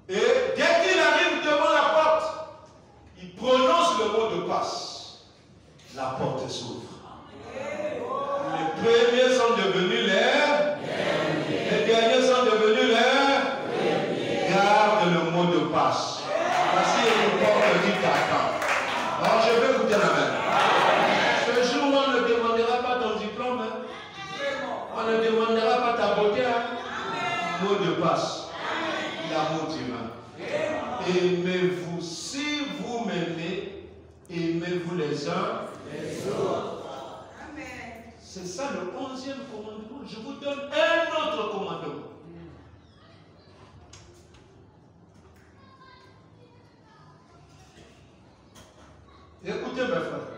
Et dès qu'il arrive devant la porte, il prononce le mot de passe. La porte s'ouvre. Les premiers sont devenus les derniers sont devenus les C'est ça le 11e commandement. Je vous donne un autre commandement. Écoutez mes frères.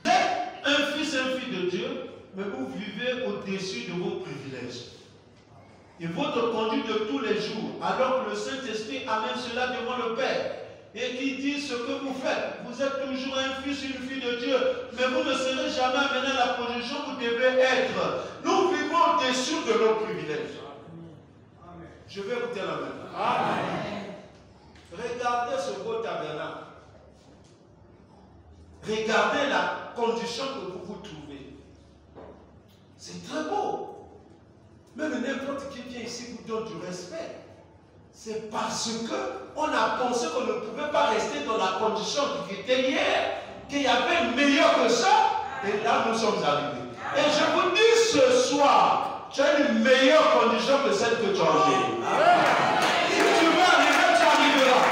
Vous êtes un fils et une fille de Dieu, mais vous vivez au-dessus de vos privilèges. Et votre conduite de tous les jours, alors que le Saint-Esprit amène cela devant le Père, et qui dit ce que vous faites. Vous êtes toujours un fils et une fille de Dieu, mais vous ne serez jamais amené à la position que vous devez être. Nous vivons au-dessus de nos privilèges. Je vais vous dire la même. Amen. Regardez ce beau tabernacle. Regardez la condition que vous vous trouvez. C'est très beau. Même n'importe qui vient ici vous donne du respect. C'est parce qu'on a pensé qu'on ne pouvait pas rester dans la condition qui était hier, qu'il y avait meilleur que ça. Et là, nous sommes arrivés. Et je vous dis ce soir, tu as une meilleure condition que celle que tu as aujourd'hui. Si tu veux arriver, tu arriveras.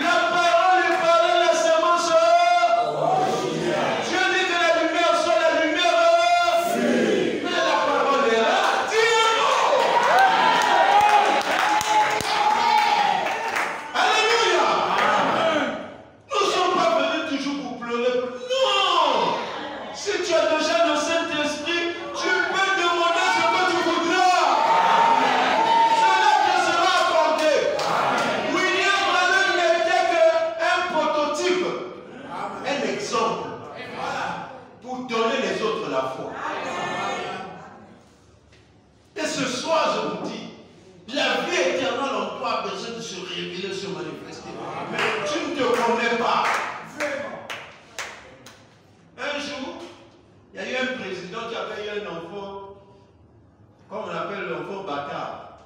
La parole est parlée, la semence. Dieu dit que la lumière soit la lumière. Mais la parole est là. Dis-le-nous. Alléluia. Nous ne sommes pas venus toujours pour pleurer. Non. Si tu as déjà le Saint-Esprit, tu peux demander ce que tu voudras. Cela te sera accordé. William Branham n'était qu'un prototype, un exemple, pour donner les autres la foi. Et ce soir, je vous dis, la vie éternelle en toi a besoin de se révéler, se manifester. Mais tu ne te connais pas. Un jour, il y a eu un président qui avait eu un enfant, comme on appelle l'enfant bâtard.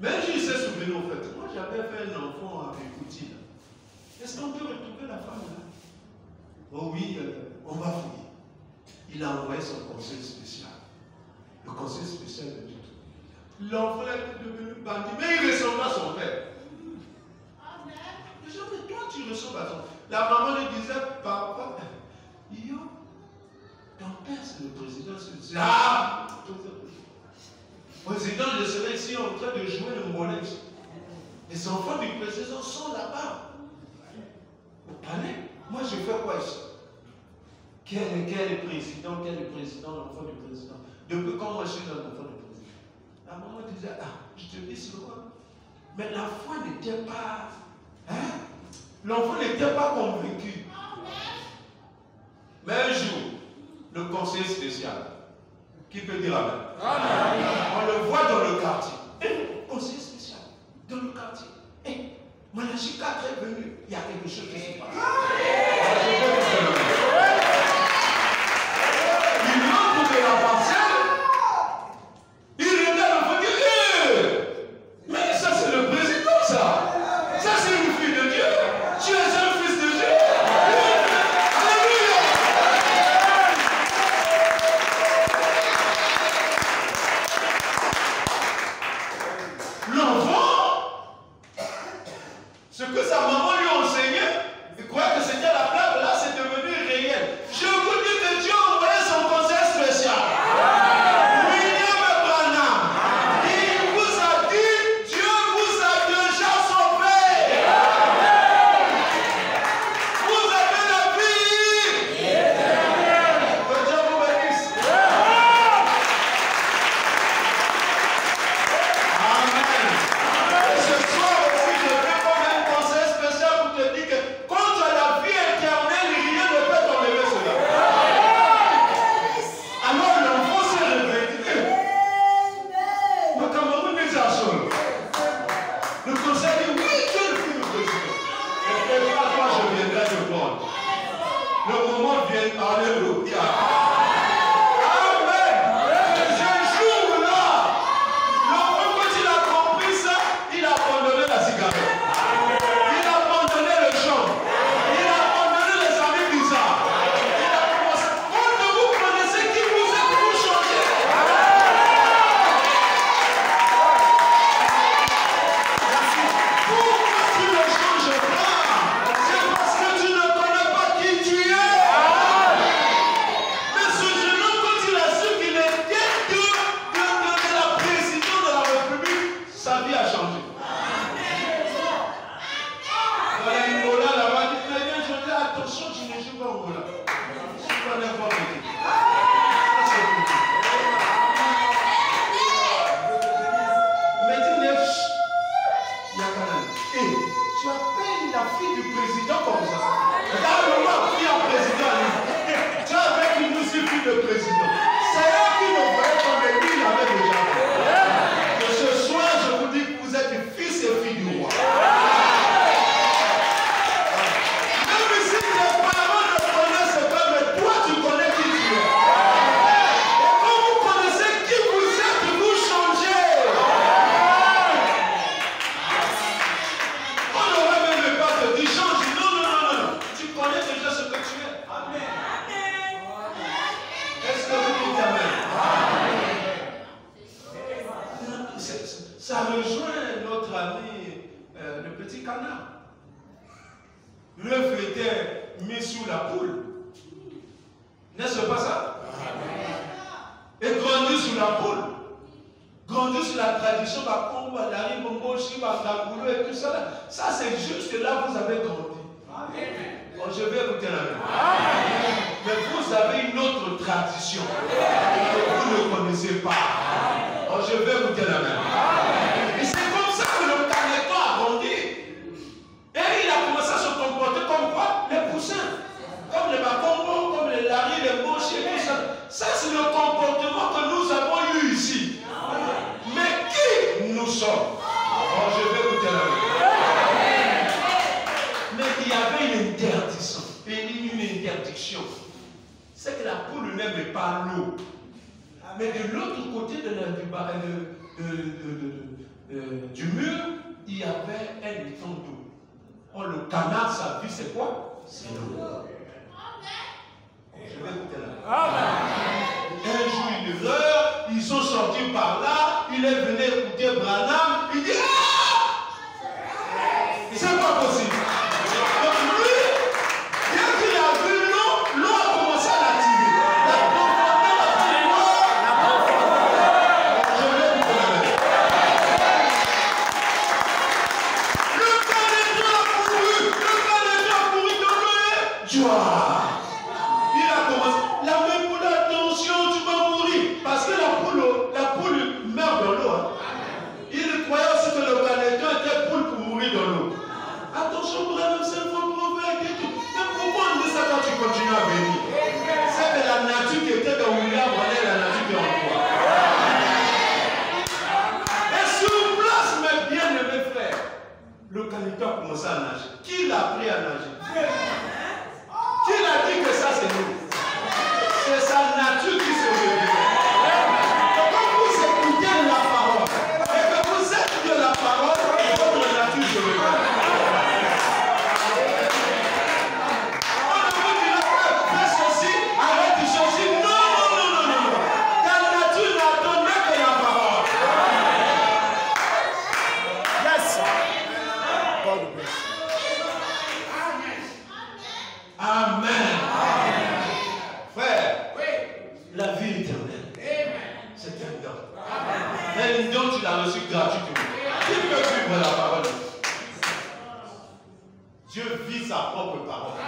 Mais un jour, il s'est souvenu en fait. Moi, j'avais fait un enfant avec Kouti. Est-ce qu'on peut retrouver la femme là? Oh oui, on va fouiller. Il a envoyé son conseil spécial. Le conseil spécial de Dieu. L'enfant est devenu bandit, mais il ressemble à son père. Les gens, mais toi, tu ressembles à ton père. La maman lui disait, papa, yo, ton père c'est le président. Ah! Le président, je serai ici en train de jouer le mollet. Les enfants du président sont là-bas. Au palais. Moi, je fais quoi ici? Quel est le président? Quel est le président, l'enfant du président? Depuis quand moi je suis l'enfant du président? La maman disait, ah, je te dis ce quoi? Mais la foi n'était pas. Hein? L'enfant n'était pas convaincu. Mais un jour, le conseiller spécial, qui peut dire amen? Amen. On le voit dans le quartier. Conseiller spécial, dans le quartier. Et Malachi 4 est venu. Il y a quelque chose qui se passe. Il entre de la parcelle. Il regarde l'enfant et dit, mais ça c'est le président ça. Ça c'est une fille de Dieu. Tu es un fils de Dieu. Alléluia. L'enfant, ce que sa maman lui a enseigné, il croit petit canard. L'œuf était mis sous la poule. N'est-ce pas ça? Et grandi sous la poule. Grandi sur la tradition, et tout ça. Ça, c'est juste là où vous avez grandi. Oh, je vais écouter la même. Mais vous avez une autre tradition que vous ne connaissez pas. Oh, je vais écouter la même. Et c'est comme ça que le caneton a grandi. Et il a commencé à se comporter comme quoi? Les poussins. Comme les bacombos, comme les laris, les bouches et tout ça. Ça, c'est le comportement que nous avons eu ici. Mais qui nous sommes? Oh, je vais écouter la même. Mais il y avait une interdiction. Une interdiction. C'est que la poule n'aime pas l'eau. Mais de l'autre côté du mur, il y avait un étang d'eau. Oh, le canard, sa vie, c'est quoi? C'est l'eau. Je vais écouter là. Un jour, une heure, ils sont sortis par là, il est venu écouter Branham, il dit ah! C'est pas possible. Donc lui, dès qu'il a vu l'eau, l'eau a commencé à l'attirer. La profondeur a fait quoi? Je vais écouter la même. Le caneton a couru dans l'eau. Joie. La même poule, attention, tu vas mourir. Parce que la poule meurt dans l'eau. Hein. Il croyait aussi que le caneton était poule pour mourir dans l'eau. Attention, Branham, c'est un faux prophète et tout. Mais pourquoi on dit ça quand tu continues à venir? C'est que la nature qui était dans William, voilà la nature qui est en toi. Et sur place, mes bien-aimés frères, le caneton a commencé à nager. Qui l'a appris à nager? Qui l'a dit que ça c'est nous? C'est sa nature qui se révèle. Quand vous écoutez la parole et que vous êtes de la parole, votre nature se révèle. On ne vous dira pas fais ceci, arrête ceci. Non. Ta nature n'attendait que la parole. Yes. God bless. Amen. Frère, la vie éternelle, c'est un don. Un don, tu l'as reçu gratuitement. Qui peut vivre la parole? Dieu vit sa propre parole.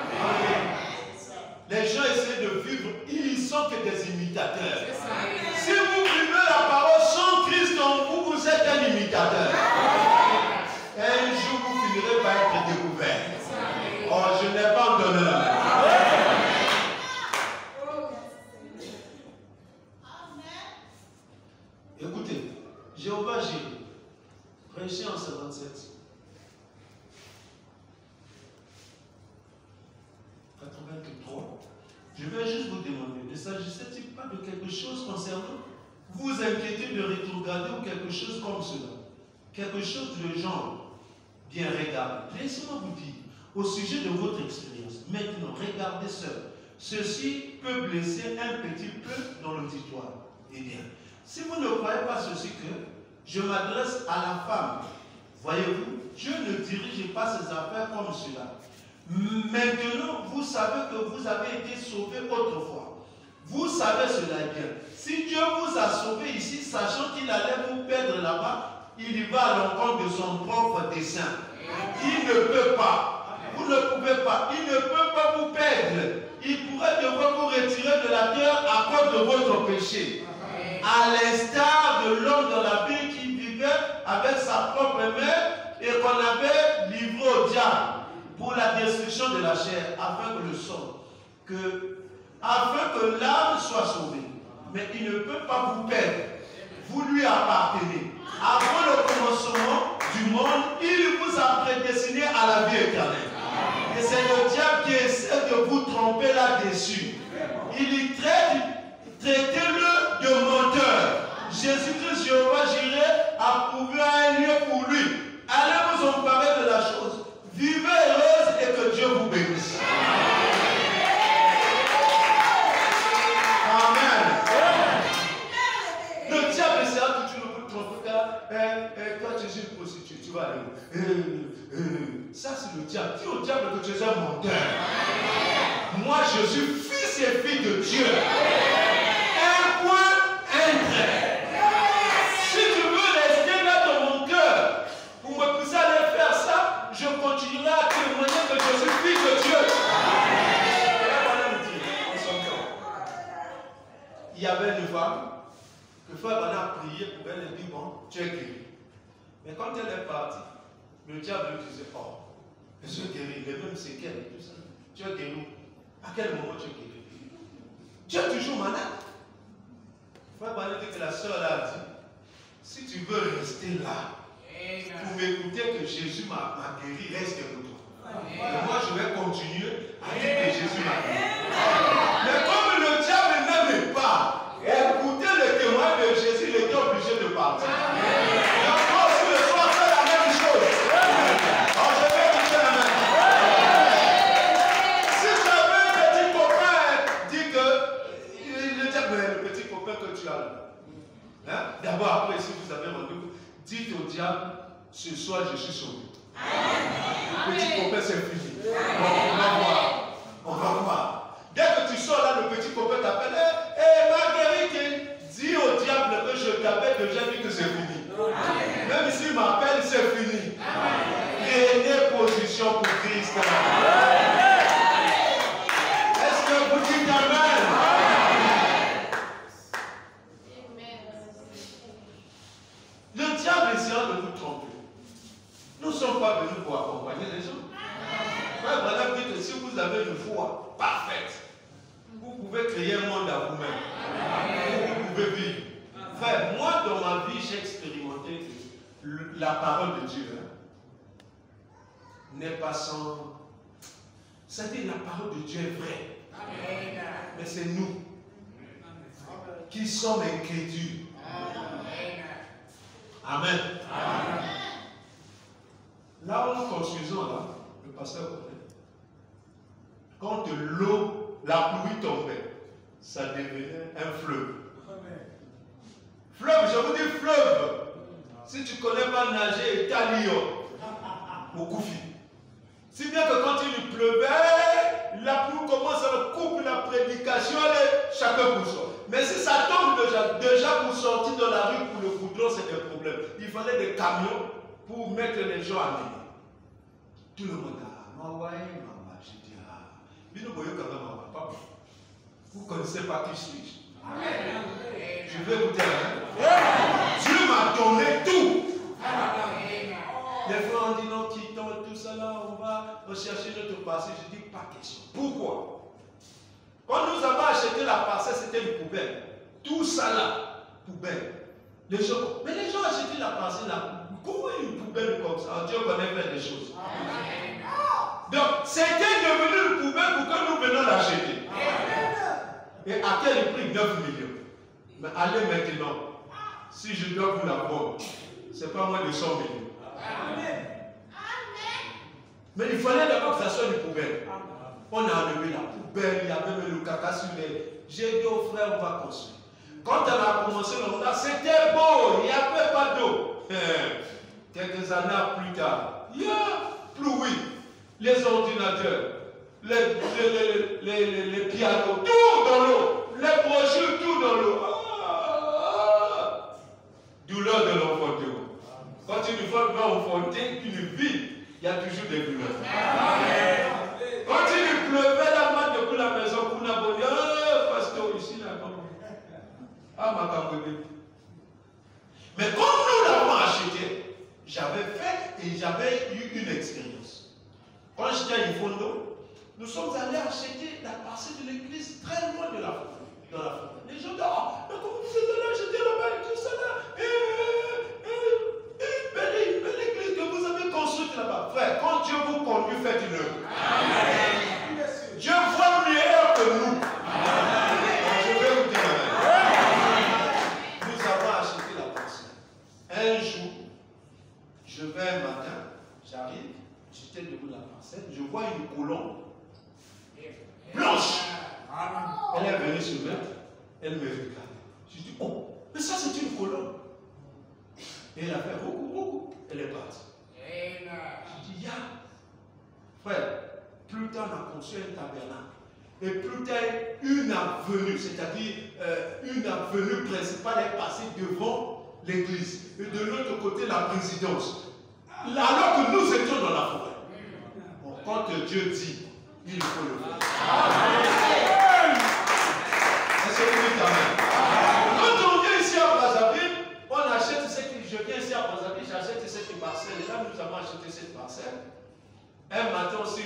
Les gens essaient de vivre, ils sont que des imitateurs. Si vous vivez la parole sans Christ en vous, vous êtes un imitateur. Un jour, vous finirez par être découvert. Oh, je n'ai pas donné la main. Écoutez, Jéhovah Jireh, prêché en 57, 83. Je vais juste vous demander, ne s'agissait-il pas de quelque chose concernant vous inquiétez de rétrograder ou quelque chose comme cela? Quelque chose de genre, bien regardez. Laissez-moi vous dire, au sujet de votre expérience, maintenant, regardez seul. Ceci peut blesser un petit peu dans l'auditoire. Eh bien, si vous ne croyez pas ceci que je m'adresse à la femme, voyez-vous, Dieu ne dirige pas ses affaires comme cela. Maintenant, vous savez que vous avez été sauvés autrefois. Vous savez cela bien. Si Dieu vous a sauvé ici, sachant qu'il allait vous perdre là-bas, il y va à l'encontre de son propre dessein. Il ne peut pas. Vous ne pouvez pas. Il ne peut pas vous perdre. Il pourrait devoir vous retirer de la terre à cause de votre péché. À l'instar de l'homme dans la Bible qui vivait avec sa propre mère et qu'on avait livré au diable pour la destruction de la chair, afin que l'âme soit sauvée. Mais il ne peut pas vous perdre. Vous lui appartenez. Avant le commencement du monde, il vous a prédestiné à la vie éternelle. Et c'est le diable qui essaie de vous tromper là-dessus. Il y traite, traitez-le de menteur. Jésus-Christ, Jéhovah Jireh, a prouvé un lieu pour lui. Allez vous emparer de la chose. Vivez heureuse et que Dieu vous bénisse. Amen. Le diable essaiera toujours de vous tromper. Toi, tu es une prostituée, tu vas aller où? Ça c'est le diable. Dis au diable que tu es un menteur. Moi je suis fils et fille de Dieu. Un point, un trait. Si tu veux rester là dans mon cœur pour me pousser à aller faire ça, je continuerai à témoigner que je suis fils de Dieu. Il y avait une femme que Frère Branham a prié pour elle et dit bon, tu es guéri. Mais quand elle est partie, le diable lui disait oh, je suis guéri, les mêmes séquelles, tout ça. Tu es guéri. À quel moment tu es guéri? Tu es toujours malade. Frère Branham dit que la sœur a dit si tu veux rester là pour m'écouter que Jésus m'a guéri, reste avec toi. Et moi je vais continuer à dire que Jésus m'a guéri. Mais comme le diable n'aimait pas écouter le témoin de Jésus, il était obligé de partir. Et encore si le soir c'est la même chose. Alors je vais dire la même. Si j'avais un petit copain, dit que le diable, le petit copain que tu as là. D'abord, après, si vous avez rendez-vous, dites au diable, ce soir je suis sauvé. Le petit copain c'est fini. On va voir. On va voir. Dès que tu sors là, le petit copain t'appelle. Hé Marguerite, dis au diable que je t'avais déjà dit que c'est fini. Même s'il m'appelle, c'est fini. Prenez position pour Christ. Est-ce que vous dites Amen? Le diable essayant de vous tromper. Nous ne sommes pas venus pour accompagner les gens. Frère Branham dit que si vous avez une foi parfaite, vous pouvez créer un monde à vous-même. Vous pouvez vivre. Frère, moi dans ma vie, j'ai expérimenté que la parole de Dieu n'est pas sans. C'est-à-dire la parole de Dieu est vraie. Mais c'est nous qui sommes incrédules. Amen. Là où nous construisons, là, le pasteur connaît. Quand l'eau, la pluie tombait, ça devenait un fleuve. Fleuve, je vous dis fleuve. Si tu ne connais pas nager, Italio, au Koufi. Si bien que quand il pleuvait, la pluie commence à couper la prédication, chacun pour soi. Mais si ça tombe déjà pour sortir de la rue pour le goudron, c'est un problème. Il fallait des camions pour mettre les gens à mener. Tout le monde a maman, j'ai dit, vous ne connaissez pas qui suis-je? Je vais vous dire, Dieu m'a donné tout. Les frères ont dit non, quittons tout ça là, on va rechercher notre passé. Je dis pas question. Pourquoi? Quand nous avons acheté la parcelle, c'était une poubelle. Tout ça là, poubelle. Mais les gens ont acheté la parcelle là. Comment une poubelle comme ça? Dieu connaît faire des choses. Donc, c'était devenu une poubelle pour que nous venions l'acheter. Et à quel prix? 9 millions. Mais allez maintenant, si je dois vous la vendre, ce n'est pas moins de 100 millions. Amen. Mais il fallait d'abord que ça soit une poubelle. On a enlevé la poubelle, il y avait même le caca sur les. J'ai dit au frère, on va construire. Quand on a commencé le mandat, c'était beau, il n'y avait pas d'eau. Quelques années plus tard, il y a pluie, les ordinateurs, les pianos, tout dans l'eau, les brochures, tout dans l'eau. Douleur de l'enfantement. Quand une femme va enfanter une vie, il y a toujours des douleurs. Quand il pleuvait, la main depuis la maison, pour n'a pas dit, pasteur, ici, là, ma bébé. Mais comme nous l'avons acheté, j'avais fait et j'avais eu une expérience. Quand j'étais à Ifondo, nous sommes allés acheter la parcelle de l'église très loin de la forêt. Les gens disent, mais comment vous êtes allés acheter là-bas et tout ça là? Belle église que vous avez construite là-bas. Frère, quand Dieu vous conduit, faites une œuvre. Dieu voit meilleur que nous. Je vais vous dire. Nous avons acheté la parcelle. Un jour, je vais un matin, j'arrive, j'étais debout de la parcelle, je vois une colombe blanche. Elle est venue se mettre, elle me regarde. Je dis, oh, mais ça c'est une colombe. Et elle a fait, elle est partie. Je dis, il y a, frère, plus tard on a conçu un tabernacle. Et plus tard, une avenue, c'est-à-dire une avenue principale est passée devant l'église. Et de l'autre côté, la présidence. Alors que nous étions dans la forêt. Bon, quand Dieu dit, il faut le faire. Est-ce que vous dites amen? Quand on vient ici à Brazzaville, on achète je viens ici à Brazzaville, j'achète cette parcelle. Et là, nous avons acheté cette parcelle. Un matin aussi,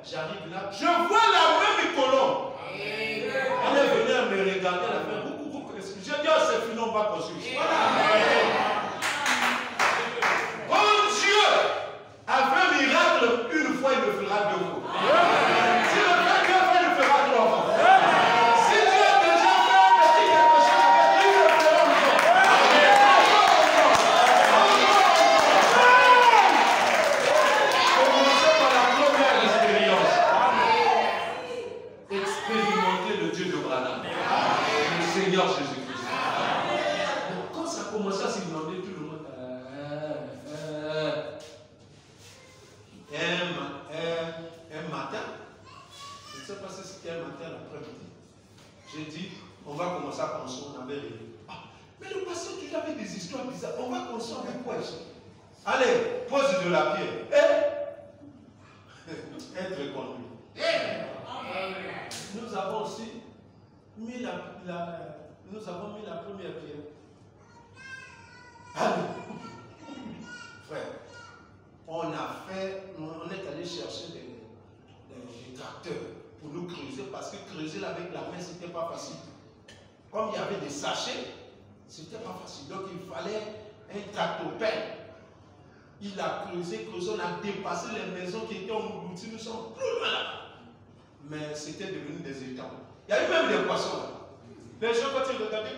j'arrive là, je vois la même colombe. Elle est venue me regarder, elle a fait beaucoup. Je dis, oh, c'est fini, on va construire. Quand Dieu a fait un miracle, une fois, il le fera deux fois. Si le fait deux fois, il le fera trois fois. Si Dieu a déjà fait un petit quelque chose avec lui, il le fera encore. Commencez par la première expérience. Expérimenter le Dieu de Branham. Le Seigneur Jésus-Christ. Quand ça a commencé à s'inonder, tout le monde. Un matin, je ne sais pas si c'était un matin l'après-midi, j'ai dit, on va commencer à construire, on avait rêvé. Ah, mais le pasteur, tu avais des histoires bizarres, on va construire avec quoi ici? Allez, pose de la pierre. Être conduit. Nous avons aussi mis nous avons mis la première pierre. Allez. Frère, on est allé chercher des tracteurs pour nous creuser, parce que creuser avec la main, c'était pas facile. Comme il y avait des sachets, c'était pas facile. Donc il fallait un tractopelle. Il a creusé, on a dépassé les maisons qui étaient englouties, nous sommes plus loin là. Mais c'était devenu des étangs. Il y a eu même des poissons là. Les gens, quand ils regardaient,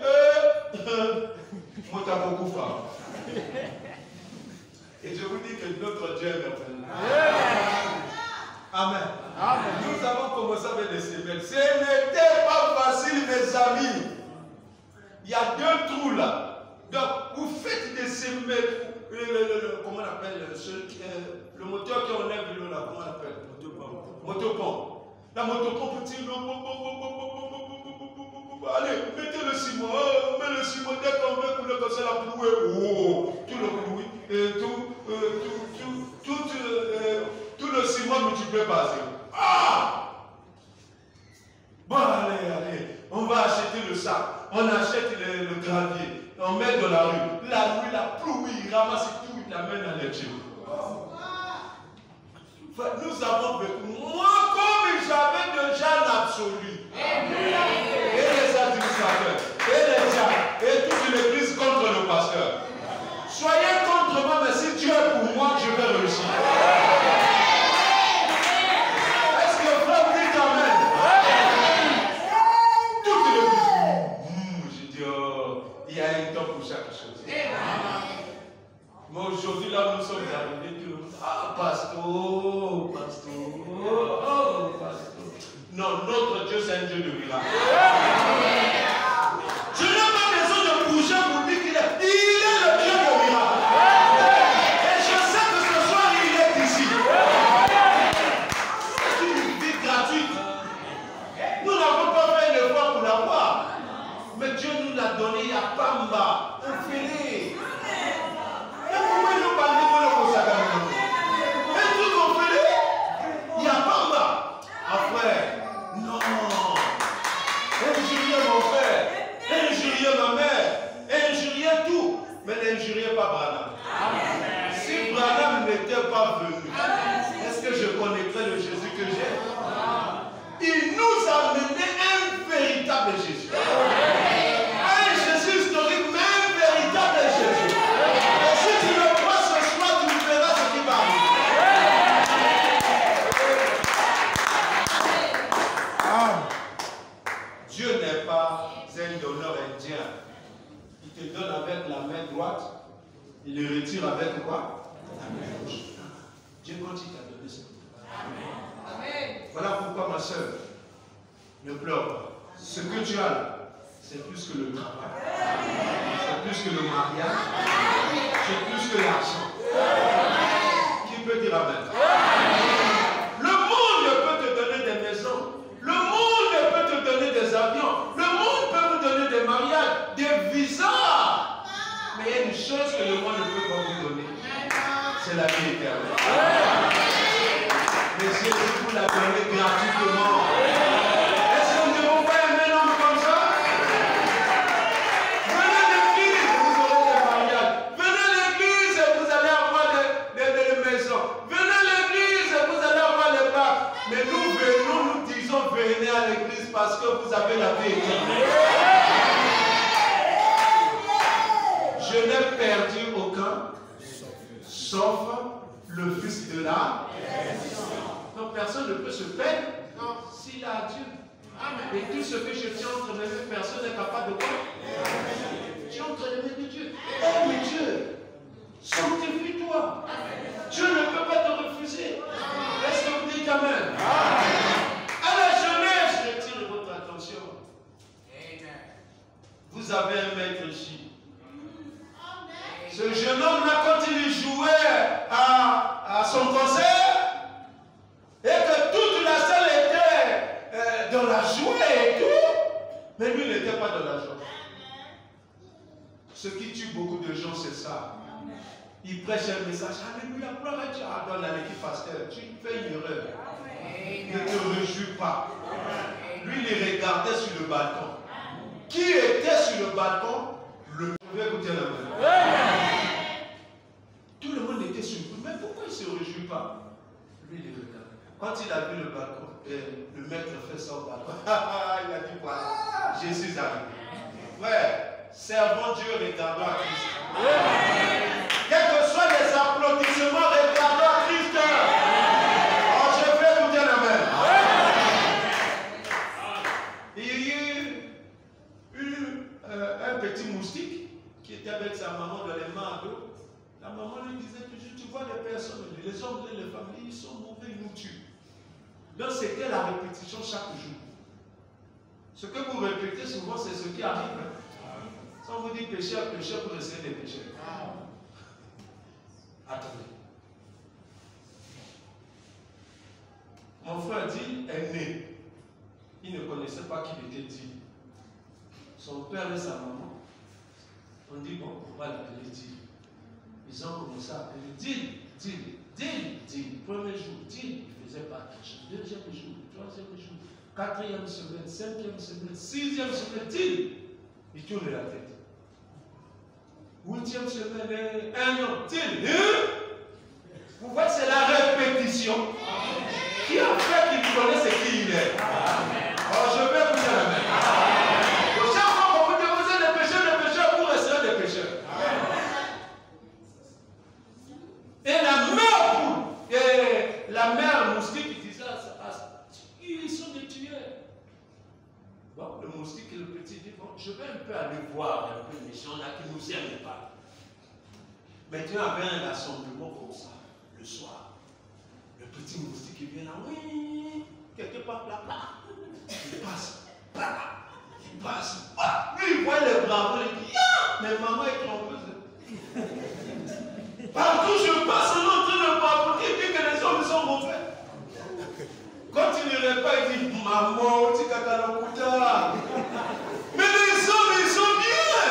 moi t'as beaucoup faim. Et je vous dis que notre Dieu est merveilleux. Amen. Amen. Nous avons commencé avec les semelles. Ce n'était pas facile, mes amis. Il y a deux trous là. Donc, vous faites des semelles. Comment on appelle le moteur qui enlève l'eau là, comment on appelle? Motopompe. La motopompe tire l'eau. Allez, mettez le ciment. Mets le ciment. Dès qu'on veut couler comme ça, la plouée. Oh, tout le bruit. Tout le ciment multiplié par zéro. Ah! Bon, allez. On va acheter le sac. On achète le gravier. On met dans la rue. La pluie, il ramasse tout, il l'amène à l'étude. Nous avons vécu. Moi, comme j'avais déjà l'absolu. Et les administrateurs, et les gens, et toute l'église contre le pasteur. Soyez contre moi, mais si Dieu est pour moi, je vais réussir. Est-ce que frère vous dites amen? Toute l'église. Je dis, oh, il y a un temps pour chaque chose. Mais aujourd'hui, là, nous sommes arrivés, tout le monde. Ah, pasteur. Non, notre Dieu, c'est un Dieu de miracle. Je n'ai pas besoin de bouger pour dire qu'il est. Il est le Dieu de miracle. Et je sais que ce soir, il est ici. C'est une vie gratuite. Nous n'avons pas fait une fois pour l'avoir. Mais Dieu nous l'a donné, il y a Pamba, un filet. Et pourquoi il nous parle de le consacrer? Et tout qu'on fait, il y a Pamba. Ah frère, non. Injurier mon frère, injurier ma mère, injurier tout. Mais n'injuriez pas Branham. Si Branham n'était pas venu, est-ce que je connaîtrais le Jésus que j'ai? Il nous a mené un véritable Jésus. Un Jésus historique, mais un véritable Jésus. Et si tu le crois ce soir, tu verras ce qui va arriver. Dieu n'est pas un donneur indien. Il te donne avec la main droite, il le retire avec quoi? La main gauche. Dieu, quand il t'a donné ce Amen. Voilà pourquoi, ma soeur, ne pleure pas. Ce que tu as là, c'est plus que le travail, c'est plus que le mariage, c'est plus que l'argent. Qui peut dire amen? Le monde peut te donner des maisons. Le monde peut te donner des avions. Le monde peut vous donner des mariages, des visas. Mais il y a une chose que le monde ne peut pas vous donner. C'est la vie éternelle. Mais Jésus vous l'a donné gratuitement. Est-ce que nous devons pas aimer l'homme comme ça? Venez à l'église et vous aurez des mariages. Venez à l'église et vous allez avoir des maisons. Venez à l'église et vous allez avoir les bacs. Mais nous disons venez à l'église parce que vous avez la vie éternelle. Je n'ai perdu aucun, sauf le Fils de la. Donc personne ne peut se perdre s'il a Dieu. Et tout ce que je tiens entre mes mains, personne n'est capable de quoi? Tu es entre les mains de Dieu. Aime Dieu. Sanctifie-toi. Dieu ne peut pas te refuser. Est-ce que vous dites amen? À la jeunesse, j'attire votre attention. Vous avez un maître ici. Ce jeune homme-là, quand il jouait à son concert, et que toute la salle était dans la joie et tout, mais lui n'était pas dans la joie. Ce qui tue beaucoup de gens, c'est ça. Il prêche un message, alléluia, gloire à Dieu. Ah, dans l'équipe pasteur, tu fais une erreur. Ne te réjouis pas. Lui, il regardait sur le balcon. Qui était sur le balcon? Je vais écouter la main. Tout le monde était surpris. Mais pourquoi il ne se réjouit pas? Lui, il regarde. Quand il a vu le balcon, le maître fait ça au balcon. Il a dit quoi? Jésus arrive. Ouais, servons Dieu, regardons à Christ. Quels que soient les applaudissements, regardons à Christ. Oh, je vais vous dire la main. Il y a eu un petit moustique qui était avec sa maman dans les mains d'eau. La maman lui disait toujours, tu vois les personnes, les hommes et les femmes, ils sont mauvais, ils nous tuent. Donc c'était la répétition chaque jour. Ce que vous répétez souvent, c'est ce qui arrive. Si on vous dit pécheur, pécheur, vous restez des pécheurs. Attendez. Mon frère dit, est né. Il ne connaissait pas qu'il était dit. Son père et sa maman, on dit, bon, on va l'appeler dit. Ils ont commencé à appeler Dil. Premier jour, Dil, il faisait pas quelque chose. Deuxième jour, troisième jour, quatrième semaine, cinquième semaine, sixième semaine, Dil. Il tourne la tête. Huitième semaine, un an, Dil. Vous voyez, c'est la répétition qui a fait qu'il connaisse qui il est. Alors, je vais vous dire la main. Chaque fois qu'on vous déposez des pécheurs, vous resterez des pécheurs. Et la mère moustique disait à sa ils sont des tueurs. Bon, le moustique et le petit dit, bon, je vais un peu aller voir un peu les gens là qui ne nous aiment pas. Mais Dieu avait un rassemblement comme ça, le soir. Le petit moustique il vient là, oui, quelque part là, il passe, il passe. Lui il voit les bravos, il dit, mais maman est trompeuse. Partout je passe, on est en train de parler, il dit que les hommes sont mauvais. Quand il ne répond pas, il dit, maman, tu kakalokuta. Mais les hommes, ils sont bien.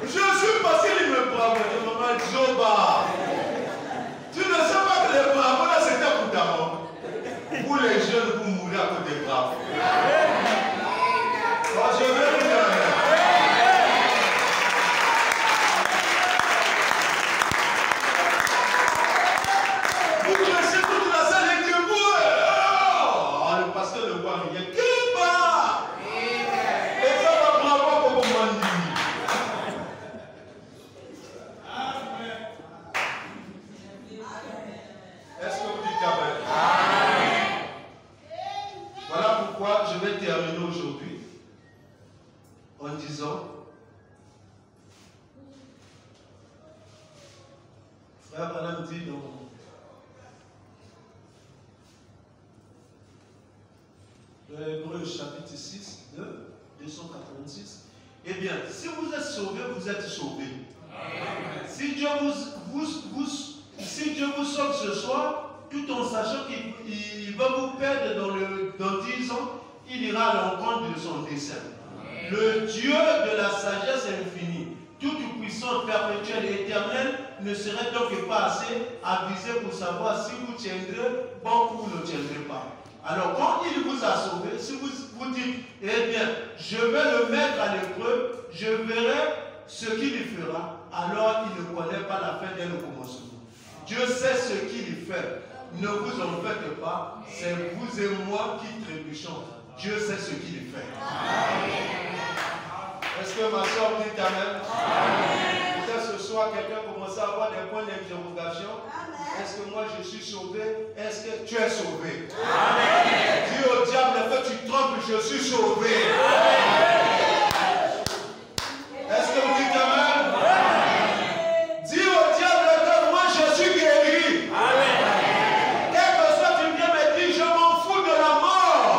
Je suis passé, il me bravo, je dis, maman, Joba. Tu ne sais pas que les bravos, là, c'était pour ta mort. Vous, les jeunes, vous mourrez à cause des bravos. Alors, je vais vous dire. Frère Branham dit dans Hébreux chapitre 6, 286, eh bien, si vous êtes sauvés, vous êtes sauvés. Si Dieu Si Dieu vous sauve ce soir, tout en sachant qu'il va vous perdre dans 10 ans, il ira à l'encontre de son dessein. Le Dieu de la sagesse infinie, toute puissante, perpétuelle et éternelle, ne serait donc pas assez avisé pour savoir si vous tiendrez bon ou ne tiendrez pas. Alors quand il vous a sauvé, si vous dites, eh bien, je vais le mettre à l'épreuve, je verrai ce qu'il y fera, alors il ne connaît pas la fin dès le commencement. Dieu sait ce qu'il y fait. Ne vous en faites pas, c'est vous et moi qui trébuchons. Dieu sait ce qu'il y fait. Est-ce que ma soeur dit Amen? Peut-être ce soir, quelqu'un commence à avoir des points d'interrogation. Est-ce que moi je suis sauvé? Est-ce que tu es sauvé? Amen. Dis au diable que tu trompes, je suis sauvé. Est-ce que vous dites Amen? Dis au diable que moi je suis guéri. Amen. Quel que soit tu viens me dire, je m'en fous de la mort.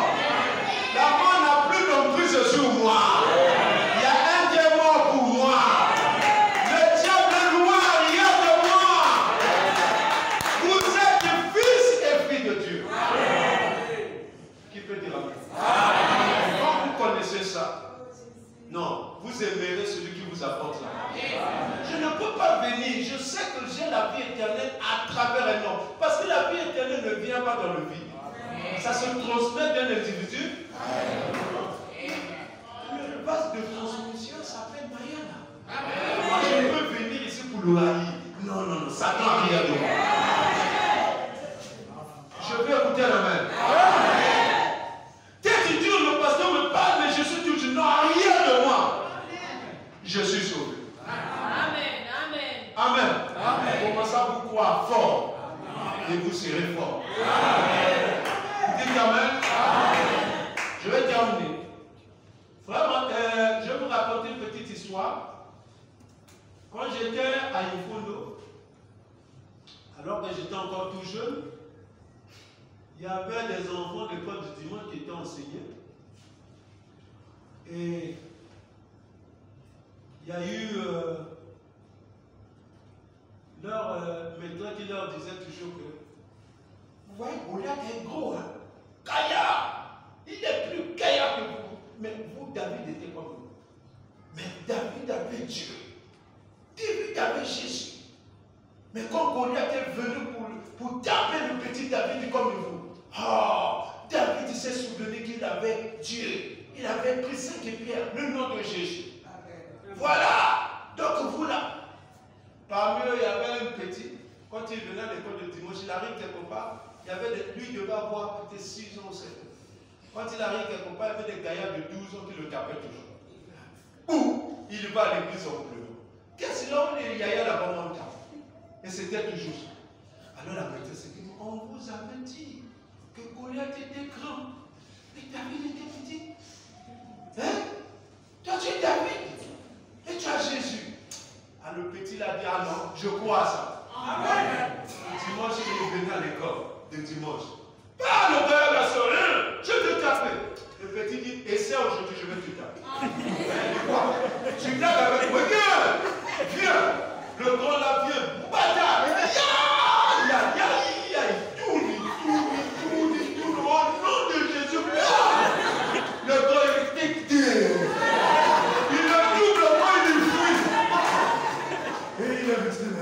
La mort n'a plus d'emprise sur moi. Il y a un qui est mort pour moi. Le diable ne loin rien de moi. Vous êtes fils et filles de Dieu. Qui peut dire Amen? Quand vous connaissez ça, non, vous aimerez celui qui vous apporte là. Je ne peux pas venir, je sais que j'ai la vie éternelle à travers un homme. Parce que la vie éternelle ne vient pas dans le vide. Ça se transmet d'un individu. Le base de transmission s'appelle Mayana. Moi je peux venir ici pour le haïr. Non, non, non, Satan n'a rien de moi. Je peux écouter la main. Peut-être tu dis, le pasteur me parle, mais je suis toujours, non, rien de moi. Je suis sauvé. Amen. Amen. Amen. Amen. Commencez à vous croire fort. Amen. Et vous serez fort. Amen. Dites Amen. Amen. Je vais terminer. Vraiment, je vais vous raconter une petite histoire. Quand j'étais à Ifondo, alors que j'étais encore tout jeune, il y avait des enfants de l'école du dimanche qui étaient enseignés. Et il y a eu leur maître qui leur disait toujours que vous voyez, Goliath est gros, hein? Gaillard! Il est plus gaillard que vous. Mais vous, David était comme vous. Mais David avait Dieu. David avait Jésus. Mais quand Goliath est venu pour taper le petit David comme vous, oh, David s'est souvenu qu'il avait Dieu. Il avait pris 5 pierres, le nom de Jésus. Voilà. Donc vous là, parmi eux, il y avait un petit. Quand il venait à l'école de dimanche, il arrive quelque part. Il y avait lui devait avoir peut-être 6 ans ou 7 ans. Quand il arrive quelque part, il y avait des gaillards de 12 ans qui le tapaient toujours. Ou il va à l'église en pleurant. Qu'est-ce que là, les gaillards là-bas m'ont tapé? Et c'était toujours ça. Alors la maîtresse dit, on vous avait dit que Goliath était grand et David était petit. Hein? Toi tu es David et tu as Jésus. Alors le petit l'a dit, ah non, je crois à ça. Amen. Dimanche, il est venu à l'école de dimanche. Pas le père, la soeur, je te tape. Le petit dit, essaie aujourd'hui, je vais te taper. Tu blagues avec moi, viens. Le grand là vient, bâtard. Il tourne, au nom de Jésus. Le grand est dicté. Il le double, moi il fuit. Et il est resté là.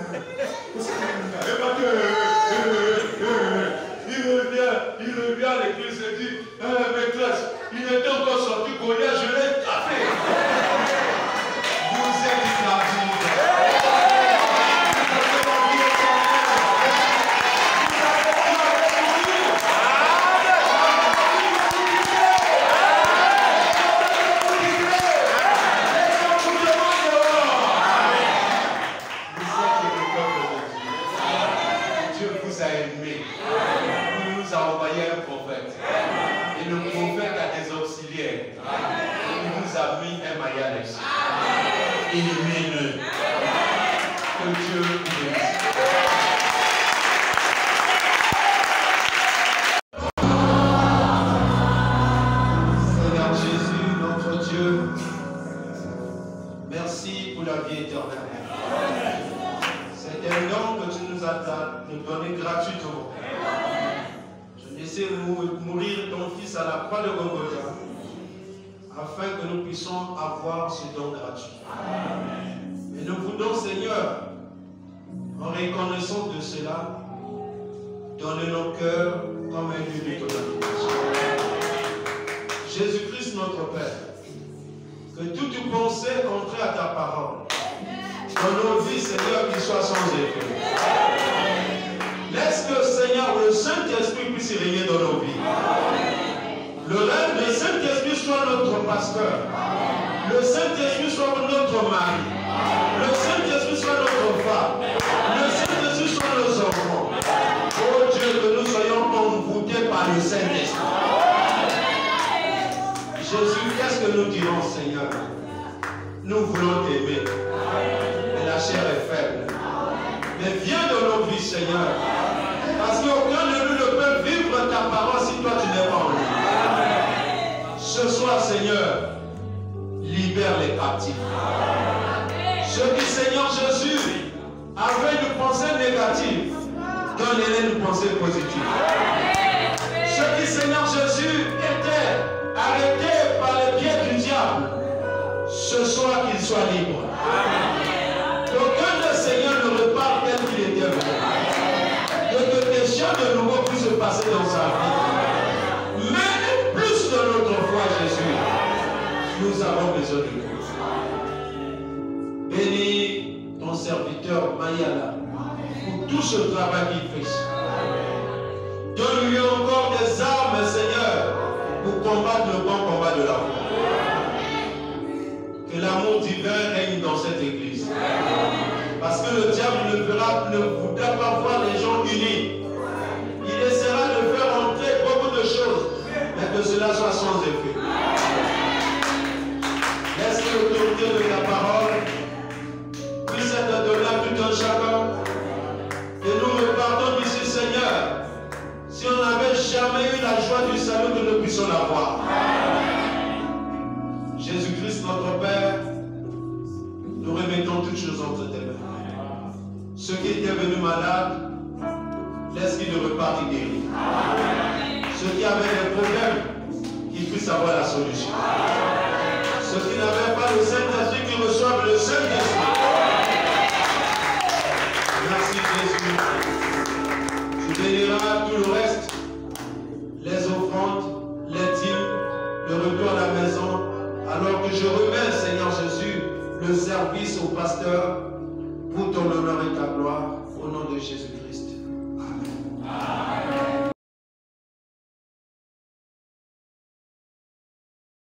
Il revient à l'église et dit, maîtresse, il était encore sorti, Goliath, je l'ai tapé. Vous êtes David. Illumine. Que Dieu vous bénisse. Seigneur Jésus, notre Dieu, merci pour la vie éternelle. C'est un don que tu nous as nous donner gratuitement. Je laissais mourir ton fils à la croix de Golgotha afin que nous puissions avoir ce don gratuit. Et nous voulons, Seigneur, en reconnaissance de cela, donner nos cœurs comme un lieu de ton habitation. Jésus-Christ, notre Père, que toute pensée contraire à ta parole, dans nos vies, Seigneur, qu'il soit sans effet. Laisse que, Seigneur, le Saint-Esprit puisse régner dans nos vies. Le Saint-Esprit soit notre pasteur. Le Saint-Esprit soit notre mari. Le Saint-Esprit soit notre femme. Le Saint-Esprit soit nos enfants. Oh Dieu, que nous soyons envoûtés par le Saint-Esprit. Jésus, qu'est-ce que nous dirons, Seigneur? Nous voulons t'aimer. Mais la chair est faible. Mais viens dans nos vies, Seigneur. Parce qu'aucun de nous ne peut vivre ta parole si toi tu n'es pas en nous. Ce soir, Seigneur, libère les captifs. Ceux qui, Seigneur Jésus, avaient une pensée négative, donne-les une pensée positive. Ceux qui, Seigneur Jésus, étaient arrêtés par les pieds du diable, ce soir qu'ils soient libres. Qu'aucun de Seigneur ne repart tel qu'il était venu. Que des choses de nouveau puissent se passer dans sa vie. Mais plus de notre foi, Jésus, nous avons besoin de vous. Bénis ton serviteur Mayala pour tout ce travail qu'il fait. Donne-lui encore des armes, Seigneur, pour combattre le bon combat de la foi. Que l'amour divin règne dans cette église. Parce que le diable ne voudra pas voir les gens unis. Il essaiera de faire entrer beaucoup de choses, mais que cela soit sans effet. Laisse que l'autorité de ta parole puisse être donnée à tout un chacun. Et nous repartons d'ici, Seigneur, si on n'avait jamais eu la joie du salut, que nous puissions l'avoir. Jésus-Christ, notre Père, nous remettons toutes choses entre tes mains. Ceux qui étaient venus malades, laisse qu'ils repartent guéris. Ceux qui avaient des problèmes, qu'ils puissent avoir la solution. Ceux qui n'avaient pas le Saint-Esprit, qu'ils reçoivent le Saint-Esprit. Merci Jésus. Tu béniras tout le reste, les offrandes, les dîmes, le retour à la maison, alors que je remets, Seigneur Jésus, le service au pasteur pour ton honneur et ta gloire.